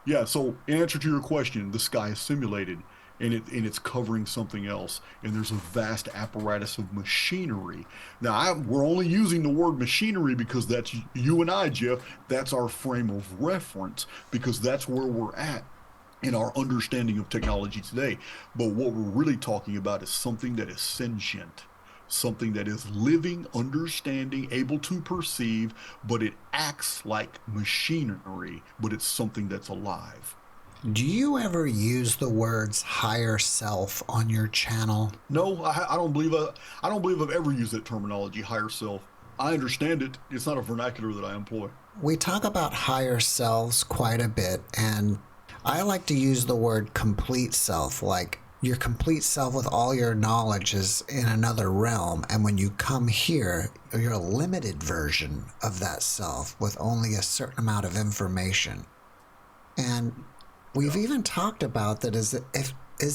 yeah. So in answer to your question, the sky is simulated, and it's covering something else, and there's a vast apparatus of machinery. Now we're only using the word machinery because that's you and I, Jeff. That's our frame of reference because that's where we're at in our understanding of technology today. But what we're really talking about is something that is sentient, something that is living, understanding, able to perceive, but it acts like machinery, but it's something that's alive. Do you ever use the words higher self on your channel? No, I don't believe I've ever used that terminology, higher self. I understand it. It's not a vernacular that I employ. We talk about higher selves quite a bit, and I like to use the word complete self, like your complete self with all your knowledge is in another realm, and when you come here, you're a limited version of that self with only a certain amount of information. And we've even talked about that. Is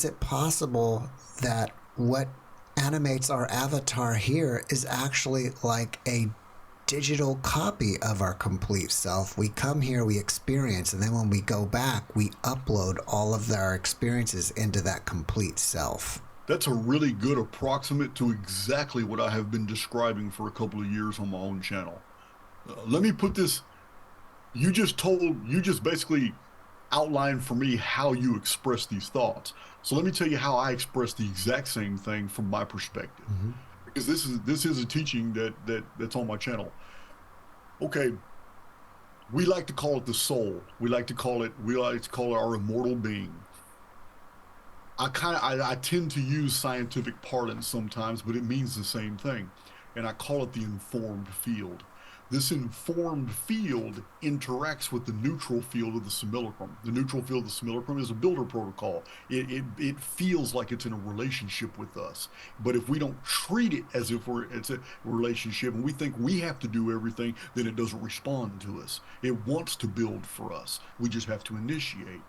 it possible that what animates our avatar here is actually like a digital copy of our complete self. We come here, we experience, and then when we go back, we upload all of our experiences into that complete self. That's a really good approximate to exactly what I have been describing for a couple of years on my own channel. Let me put this, you just basically outlined for me how you express these thoughts. So let me tell you how I express the exact same thing from my perspective. Mm-hmm. Because this is a teaching that's on my channel. Okay, we like to call it the soul. We like to call it our immortal being. I tend to use scientific parlance sometimes, but it means the same thing. And I call it the informed field. This informed field interacts with the neutral field of the simulacrum. The neutral field of the simulacrum is a builder protocol. It feels like it's in a relationship with us. But if we don't treat it as if it's a relationship and we think we have to do everything, then it doesn't respond to us. It wants to build for us. We just have to initiate.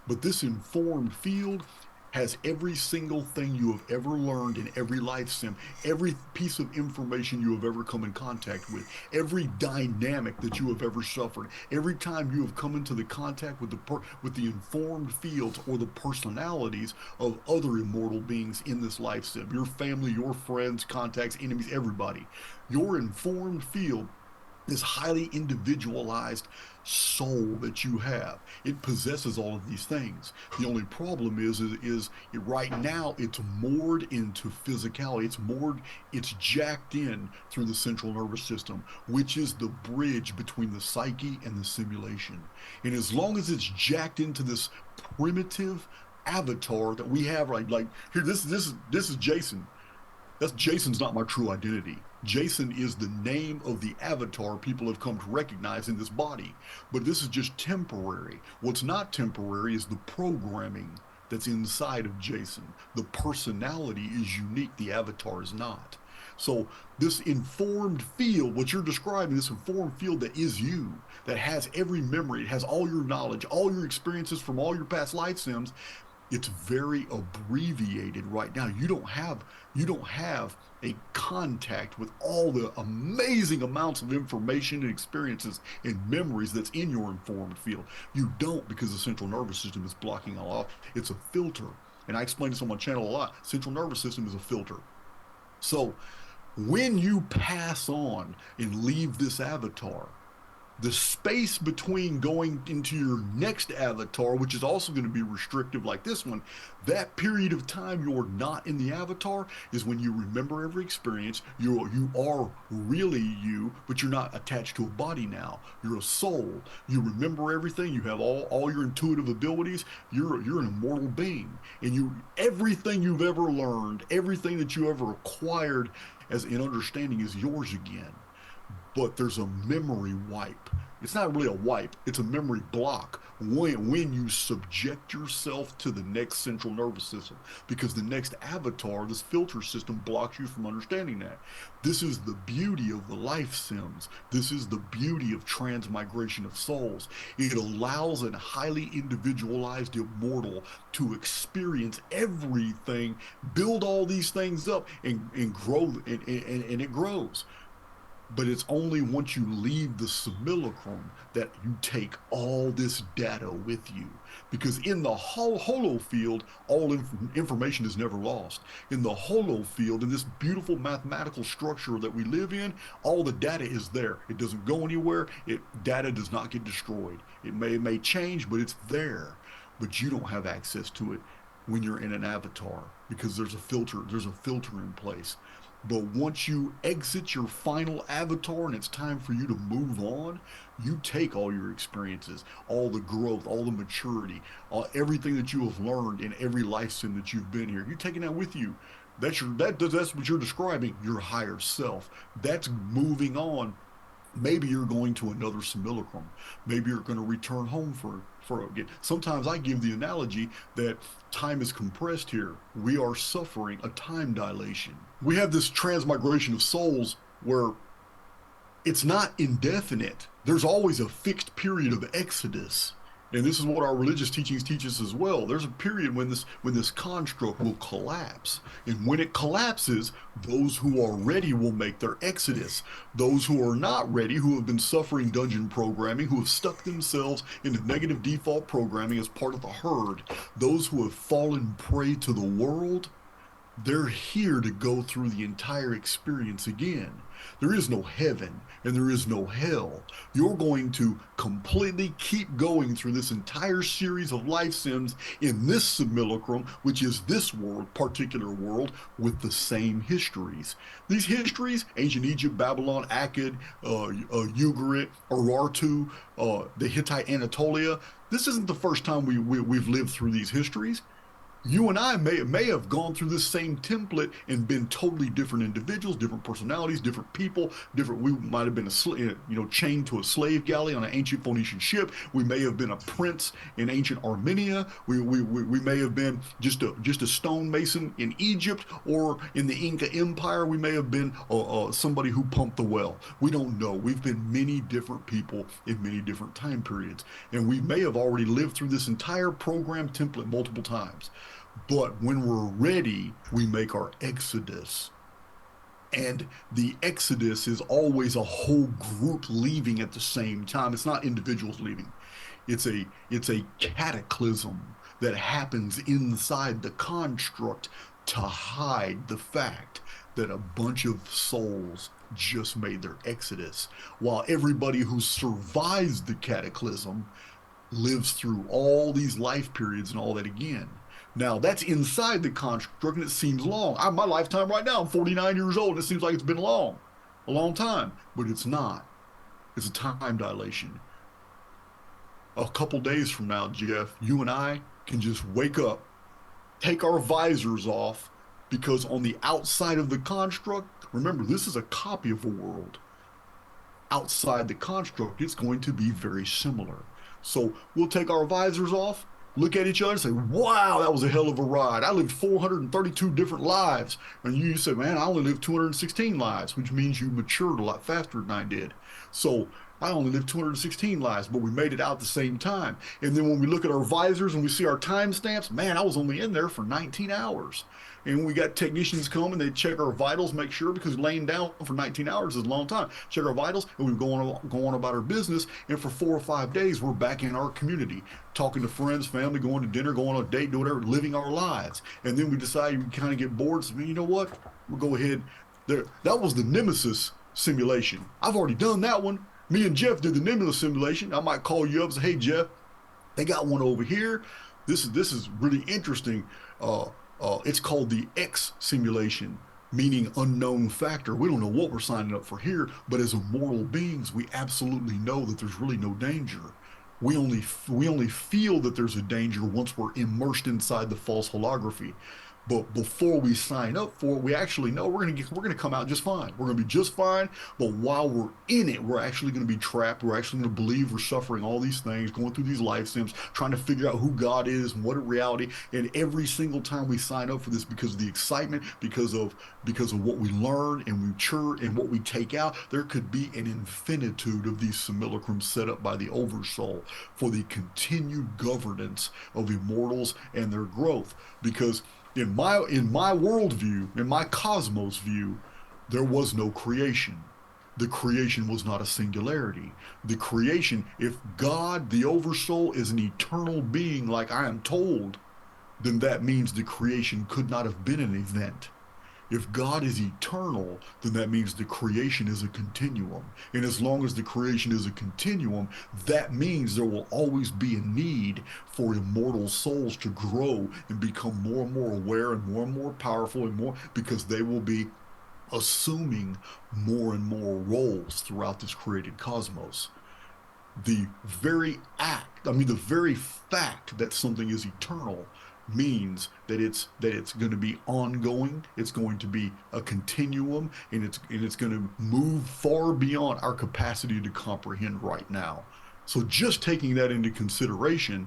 But this informed field has every single thing you have ever learned in every life sim, every piece of information you have ever come in contact with, every dynamic that you have ever suffered, every time you have come into the contact with the informed fields or the personalities of other immortal beings in this life sim, your family, your friends, contacts, enemies, everybody. Your informed field, this highly individualized soul that you have. It possesses all of these things. The only problem is right now it's moored into physicality. It's jacked in through the central nervous system, which is the bridge between the psyche and the simulation. And as long as it's jacked into this primitive avatar that we have, like here, this is Jason. Jason's not my true identity. Jason is the name of the avatar people have come to recognize in this body. But this is just temporary. What's not temporary is the programming that's inside of Jason. The personality is unique, the avatar is not. So, this informed field, what you're describing, this informed field that is you, that has every memory, it has all your knowledge, all your experiences from all your past life sims, it's very abbreviated right now. You don't have a contact with all the amazing amounts of information and experiences and memories that's in your informed field. You don't, because the central nervous system is blocking all off. It's a filter. And I explain this on my channel a lot. Central nervous system is a filter. So when you pass on and leave this avatar, the space between going into your next avatar, which is also going to be restrictive like this one, that period of time you're not in the avatar is when you remember every experience. You are really you, but you're not attached to a body now. You're a soul. You remember everything. You have all your intuitive abilities. You're an immortal being. And everything you've ever learned, everything that you ever acquired as in understanding is yours again, but there's a memory wipe. It's not really a wipe, it's a memory block when you subject yourself to the next central nervous system, because the next avatar, this filter system, blocks you from understanding that. This is the beauty of the life sims. This is the beauty of transmigration of souls. It allows a highly individualized immortal to experience everything, build all these things up, and grow, and it grows. But it's only once you leave the simulacrum that you take all this data with you. Because in the holo field, all information is never lost. In the holo field, in this beautiful mathematical structure that we live in, all the data is there. It doesn't go anywhere. Data does not get destroyed. It may change, but it's there. But you don't have access to it when you're in an avatar, because there's a filter. There's a filter in place. But once you exit your final avatar and it's time for you to move on, you take all your experiences, all the growth, all the maturity, everything that you have learned in every life sim that you've been here. You're taking that with you. That's what you're describing, your higher self. That's moving on. Maybe you're going to another simulacrum. Maybe you're going to return home for again. Sometimes I give the analogy that time is compressed here. We are suffering a time dilation. We have this transmigration of souls where it's not indefinite. There's always a fixed period of exodus. And this is what our religious teachings teach us as well. There's a period when this construct will collapse. And when it collapses, those who are ready will make their exodus. Those who are not ready, who have been suffering dungeon programming, who have stuck themselves into negative default programming as part of the herd, those who have fallen prey to the world, they're here to go through the entire experience again. There is no heaven and there is no hell. You're going to completely keep going through this entire series of life sims in this simulacrum, which is this world, particular world, with the same histories. These histories, ancient Egypt, Babylon, Akkad, Ugarit, Urartu, the Hittite Anatolia, this isn't the first time we've lived through these histories. You and I may have gone through this same template and been totally different individuals, different personalities, different people, different. We might have been chained to a slave galley on an ancient Phoenician ship. We may have been a prince in ancient Armenia. We may have been just a stonemason in Egypt or in the Inca Empire. We may have been somebody who pumped the well. We don't know. We've been many different people in many different time periods, and we may have already lived through this entire program template multiple times. But when we're ready, we make our exodus. And the exodus is always a whole group leaving at the same time. It's not individuals leaving. It's a cataclysm that happens inside the construct to hide the fact that a bunch of souls just made their exodus, while everybody who survives the cataclysm lives through all these life periods and all that again. Now, that's inside the construct, and it seems long. My lifetime right now, I'm 49 years old, and it seems like it's been a long time, but it's not. It's a time dilation. A couple days from now, Jeff, you and I can just wake up, take our visors off, because on the outside of the construct, remember, this is a copy of a world. Outside the construct, it's going to be very similar. So we'll take our visors off, look at each other and say, wow, that was a hell of a ride. I lived 432 different lives. And you say, man, I only lived 216 lives, which means you matured a lot faster than I did. So I only lived 216 lives, but we made it out at the same time. And then when we look at our visors and we see our timestamps, man, I was only in there for 19 hours. And we got technicians come and they check our vitals, make sure, because laying down for 19 hours is a long time. Check our vitals, and we go on about our business. And for 4 or 5 days, we're back in our community, talking to friends, family, going to dinner, going on a date, do whatever, living our lives. And then we decide we kind of get bored. So, you know what? We'll go ahead. There, that was the Nemesis simulation. I've already done that one. Me and Jeff did the Nemesis simulation. I might call you up and say, hey, Jeff, they got one over here. This is really interesting. It's called the X simulation, meaning unknown factor. We don't know what we're signing up for here, but as immortal beings, we absolutely know that there's really no danger. We only feel that there's a danger once we're immersed inside the false holography. But before we sign up for it, we actually know we're gonna come out just fine. We're gonna be just fine. But while we're in it, we're actually gonna be trapped. We're actually gonna believe we're suffering all these things, going through these life sims, trying to figure out who God is and what is reality. And every single time we sign up for this, because of the excitement, because of what we learn and we mature and what we take out, there could be an infinitude of these simulacrums set up by the Oversoul for the continued governance of immortals and their growth. Because in my worldview, in my cosmos view, there was no creation. The creation was not a singularity. The creation, if God, the Oversoul, is an eternal being like I am told, then that means the creation could not have been an event. If God is eternal, then that means the creation is a continuum. And as long as the creation is a continuum, that means there will always be a need for immortal souls to grow and become more and more aware and more powerful and more, because they will be assuming more and more roles throughout this created cosmos. The very act, I mean, the very fact that something is eternal means that it's going to be ongoing. It's going to be a continuum, and it's going to move far beyond our capacity to comprehend right now. So just taking that into consideration,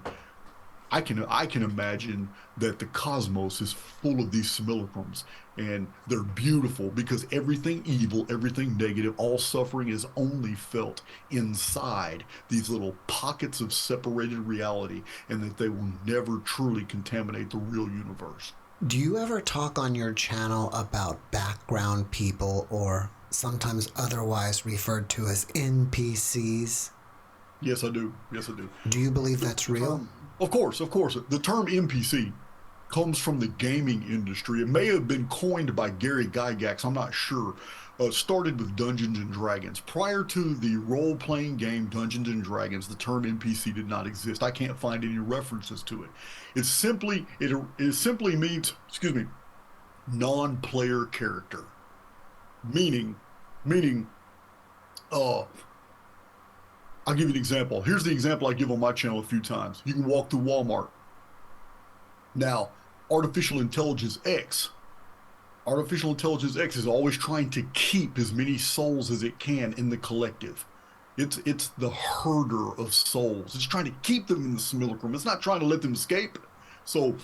I can imagine that the cosmos is full of these simulacrums, and they're beautiful because everything evil, everything negative, all suffering is only felt inside these little pockets of separated reality, and that they will never truly contaminate the real universe. Do you ever talk on your channel about background people, or sometimes otherwise referred to as NPCs? Yes, I do. Yes, I do. Do you believe The, that's the real? term, of course, the term NPC comes from the gaming industry. It may have been coined by Gary Gygax, I'm not sure. Started with Dungeons and Dragons. Prior to the role-playing game Dungeons and Dragons, the term NPC did not exist. I can't find any references to it. It simply means, excuse me, non-player character. Meaning, meaning, uh, I'll give you an example. Here's the example I give on my channel a few times. You can walk through Walmart. Now, artificial intelligence X Artificial Intelligence X is always trying to keep as many souls as it can in the collective. It's the herder of souls. It's trying to keep them in the simulacrum. It's not trying to let them escape. So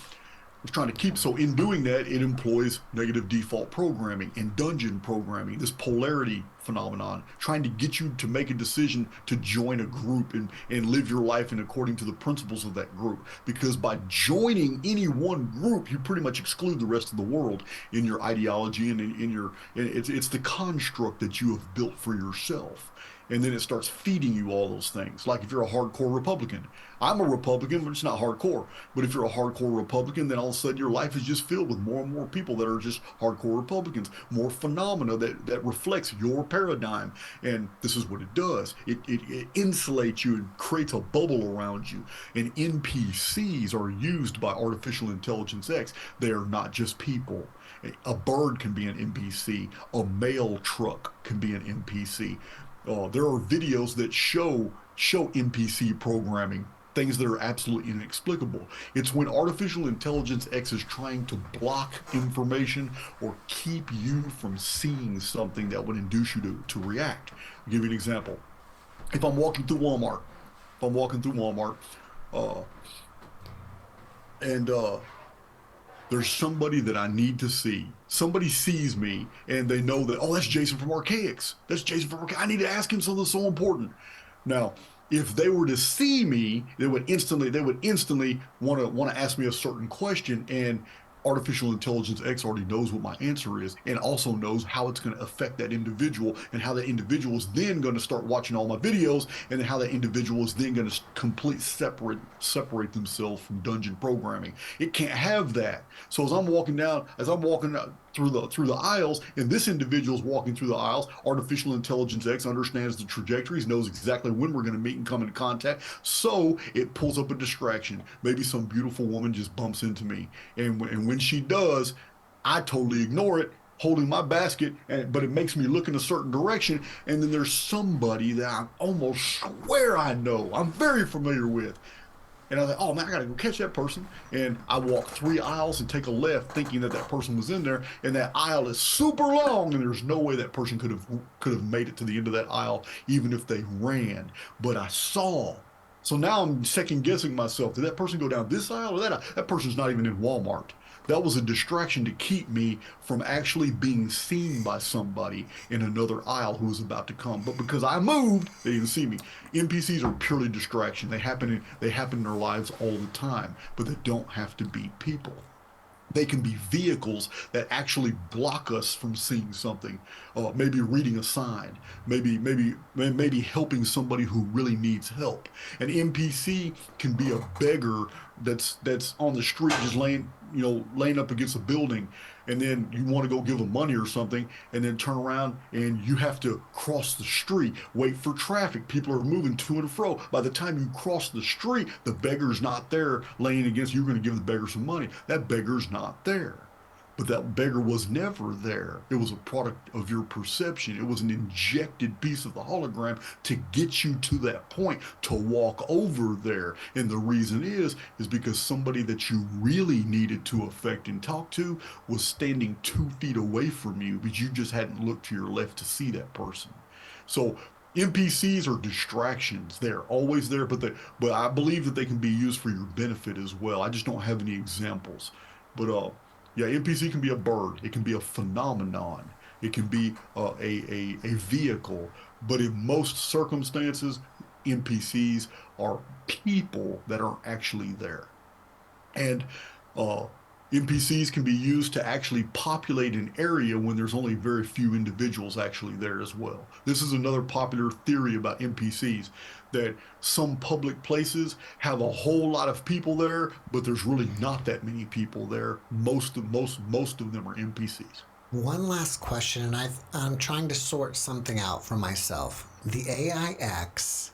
it's trying to keep. So in doing that, it employs negative default programming and dungeon programming, this polarity phenomenon, trying to get you to make a decision to join a group and live your life in according to the principles of that group. Because by joining any one group, you pretty much exclude the rest of the world in your ideology and in your. It's the construct that you have built for yourself. And then it starts feeding you all those things. Like if you're a hardcore Republican, I'm a Republican, but it's not hardcore. But if you're a hardcore Republican, then all of a sudden your life is just filled with more and more people that are just hardcore Republicans, more phenomena that reflects your paradigm. And this is what it does. It insulates you and creates a bubble around you. And NPCs are used by artificial intelligence X. They are not just people. A bird can be an NPC. A mail truck can be an NPC. There are videos that show NPC programming, things that are absolutely inexplicable. It's when artificial intelligence X is trying to block information or keep you from seeing something that would induce you to react. I'll give you an example. If I'm walking through Walmart, if I'm walking through Walmart, uh, and there's somebody that I need to see. Somebody sees me and they know that, oh, that's Jason from Archaics. That's Jason from Archaics. I need to ask him something so important. Now, if they were to see me, they would instantly want to ask me a certain question, and artificial intelligence X already knows what my answer is and also knows how it's going to affect that individual, and how that individual is then going to start watching all my videos, and then how that individual is then going to complete separate themselves from dungeon programming. It can't have that. So as I'm walking through the aisles, and this individual's walking through the aisles, artificial intelligence X understands the trajectories, knows exactly when we're going to meet and come into contact. So it pulls up a distraction. Maybe some beautiful woman just bumps into me, and when she does, I totally ignore it, holding my basket, but it makes me look in a certain direction, and then there's somebody that I almost swear I know, I'm very familiar with, and I was like, oh man, I gotta go catch that person. And I walk 3 aisles and take a left, thinking that that person was in there. And that aisle is super long, and there's no way that person could have made it to the end of that aisle, even if they ran. But I saw. So now I'm second guessing myself. Did that person go down this aisle or that aisle? That person's not even in Walmart. That was a distraction to keep me from actually being seen by somebody in another aisle who was about to come. But because I moved, they didn't see me. NPCs are purely distraction. They happen in our lives all the time, but they don't have to be people. They can be vehicles that actually block us from seeing something. Maybe reading a sign, maybe helping somebody who really needs help. An NPC can be a beggar that's on the street just laying up against a building, and then you want to go give them money or something, and then turn around and you have to cross the street, wait for traffic. People are moving to and fro. By the time you cross the street, the beggar's not there laying against you. You're going to give the beggar some money. That beggar's not there. But that beggar was never there. It was a product of your perception. It was an injected piece of the hologram to get you to that point, to walk over there. And the reason is because somebody that you really needed to affect and talk to was standing 2 feet away from you, but you just hadn't looked to your left to see that person. So NPCs are distractions. They're always there, but I believe that they can be used for your benefit as well. I just don't have any examples. But yeah, NPC can be a bird. It can be a phenomenon. It can be a vehicle. But in most circumstances, NPCs are people that aren't actually there. And uh, NPCs can be used to actually populate an area when there's only very few individuals actually there as well. This is another popular theory about NPCs, that some public places have a whole lot of people there, but there's really not that many people there. Most of them are NPCs. One last question, and I'm trying to sort something out for myself. The AIX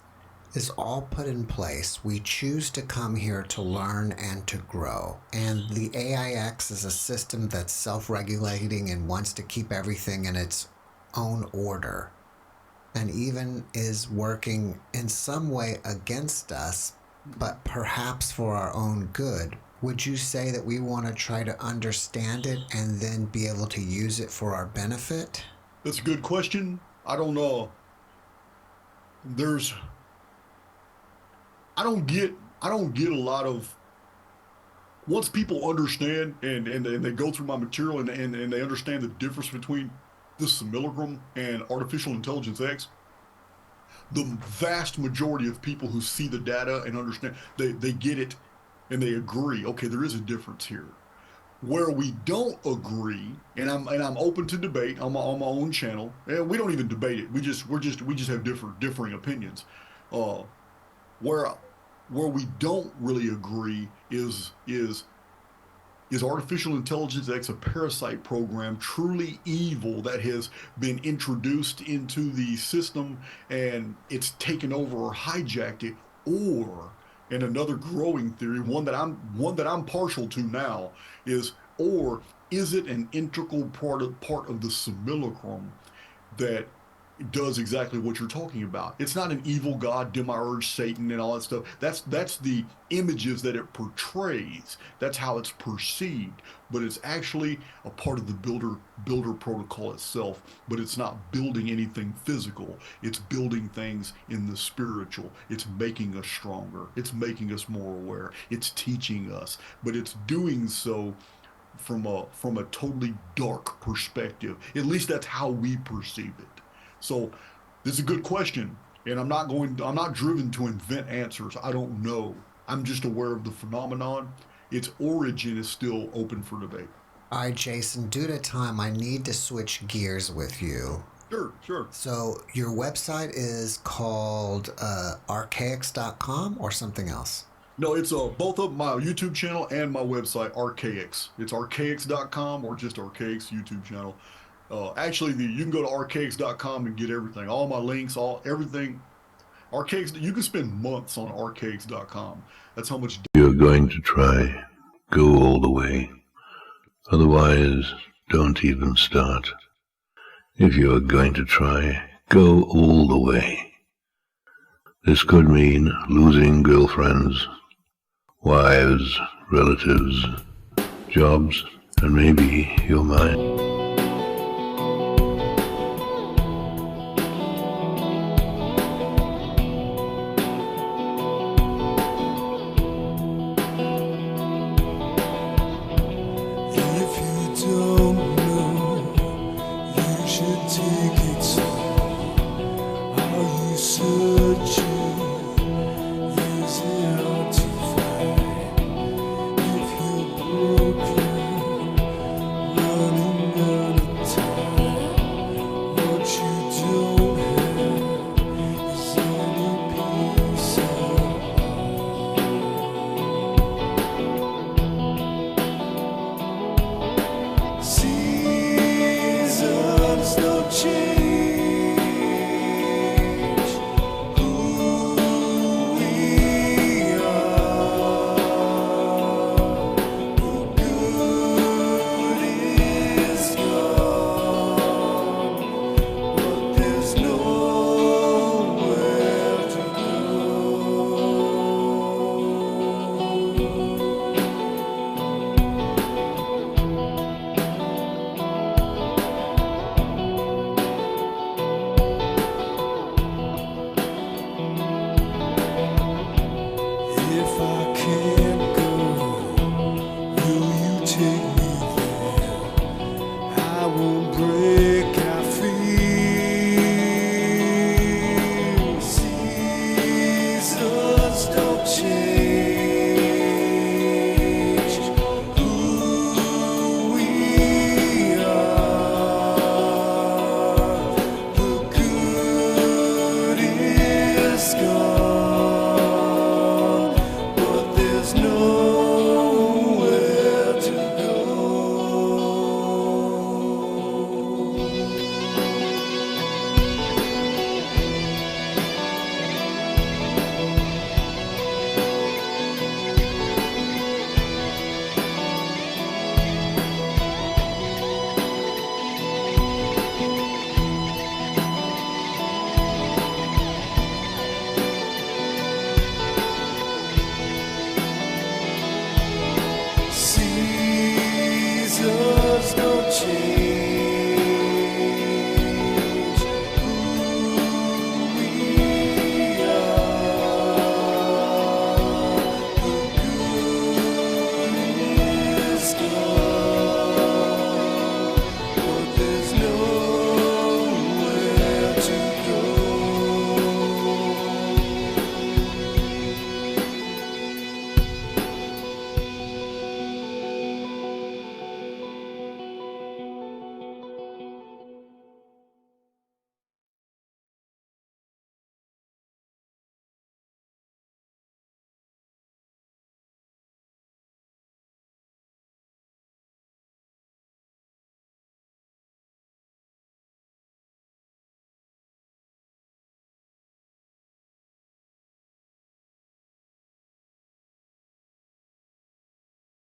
is all put in place. We choose to come here to learn and to grow. And the AIX is a system that's self regulating and wants to keep everything in its own order, and even is working in some way against us, but perhaps for our own good. Would you say that we want to try to understand it and then be able to use it for our benefit? That's a good question. I don't know. There's I don't get I don't get a lot of, once people understand and they go through my material and they understand the difference between the simulacrum and artificial intelligence X, the vast majority of people who see the data and understand, they get it and they agree, okay, there is a difference here. Where we don't agree, and I'm open to debate on my own channel, and we don't even debate it. We just have differing opinions. Uh, where where we don't really agree is artificial intelligence X a parasite program truly evil that has been introduced into the system and it's taken over or hijacked it, or, and another growing theory, one that I'm partial to now, is, or is it an integral part of the simulacrum that does exactly what you're talking about? It's not an evil god, demiurge, Satan, and all that stuff. That's the images that it portrays. That's how it's perceived. But it's actually a part of the builder protocol itself. But it's not building anything physical. It's building things in the spiritual. It's making us stronger. It's making us more aware. It's teaching us. But it's doing so from a totally dark perspective. At least that's how we perceive it. So this is a good question, and I'm not driven to invent answers. I don't know. I'm just aware of the phenomenon. Its origin is still open for debate. All right, Jason, due to time, I need to switch gears with you. Sure, sure. So, your website is called archaics.com or something else? No, it's both of my YouTube channel and my website, Archaics. It's archaics.com or just Archaics YouTube channel. Actually, you can go to archaics.com and get everything, all my links, all everything. Archaics, you can spend months on archaics.com. That's how much. You're going to try, go all the way. Otherwise, don't even start. If you're going to try, go all the way. This could mean losing girlfriends, wives, relatives, jobs, and maybe your mind. If you don't know, you should take it slow.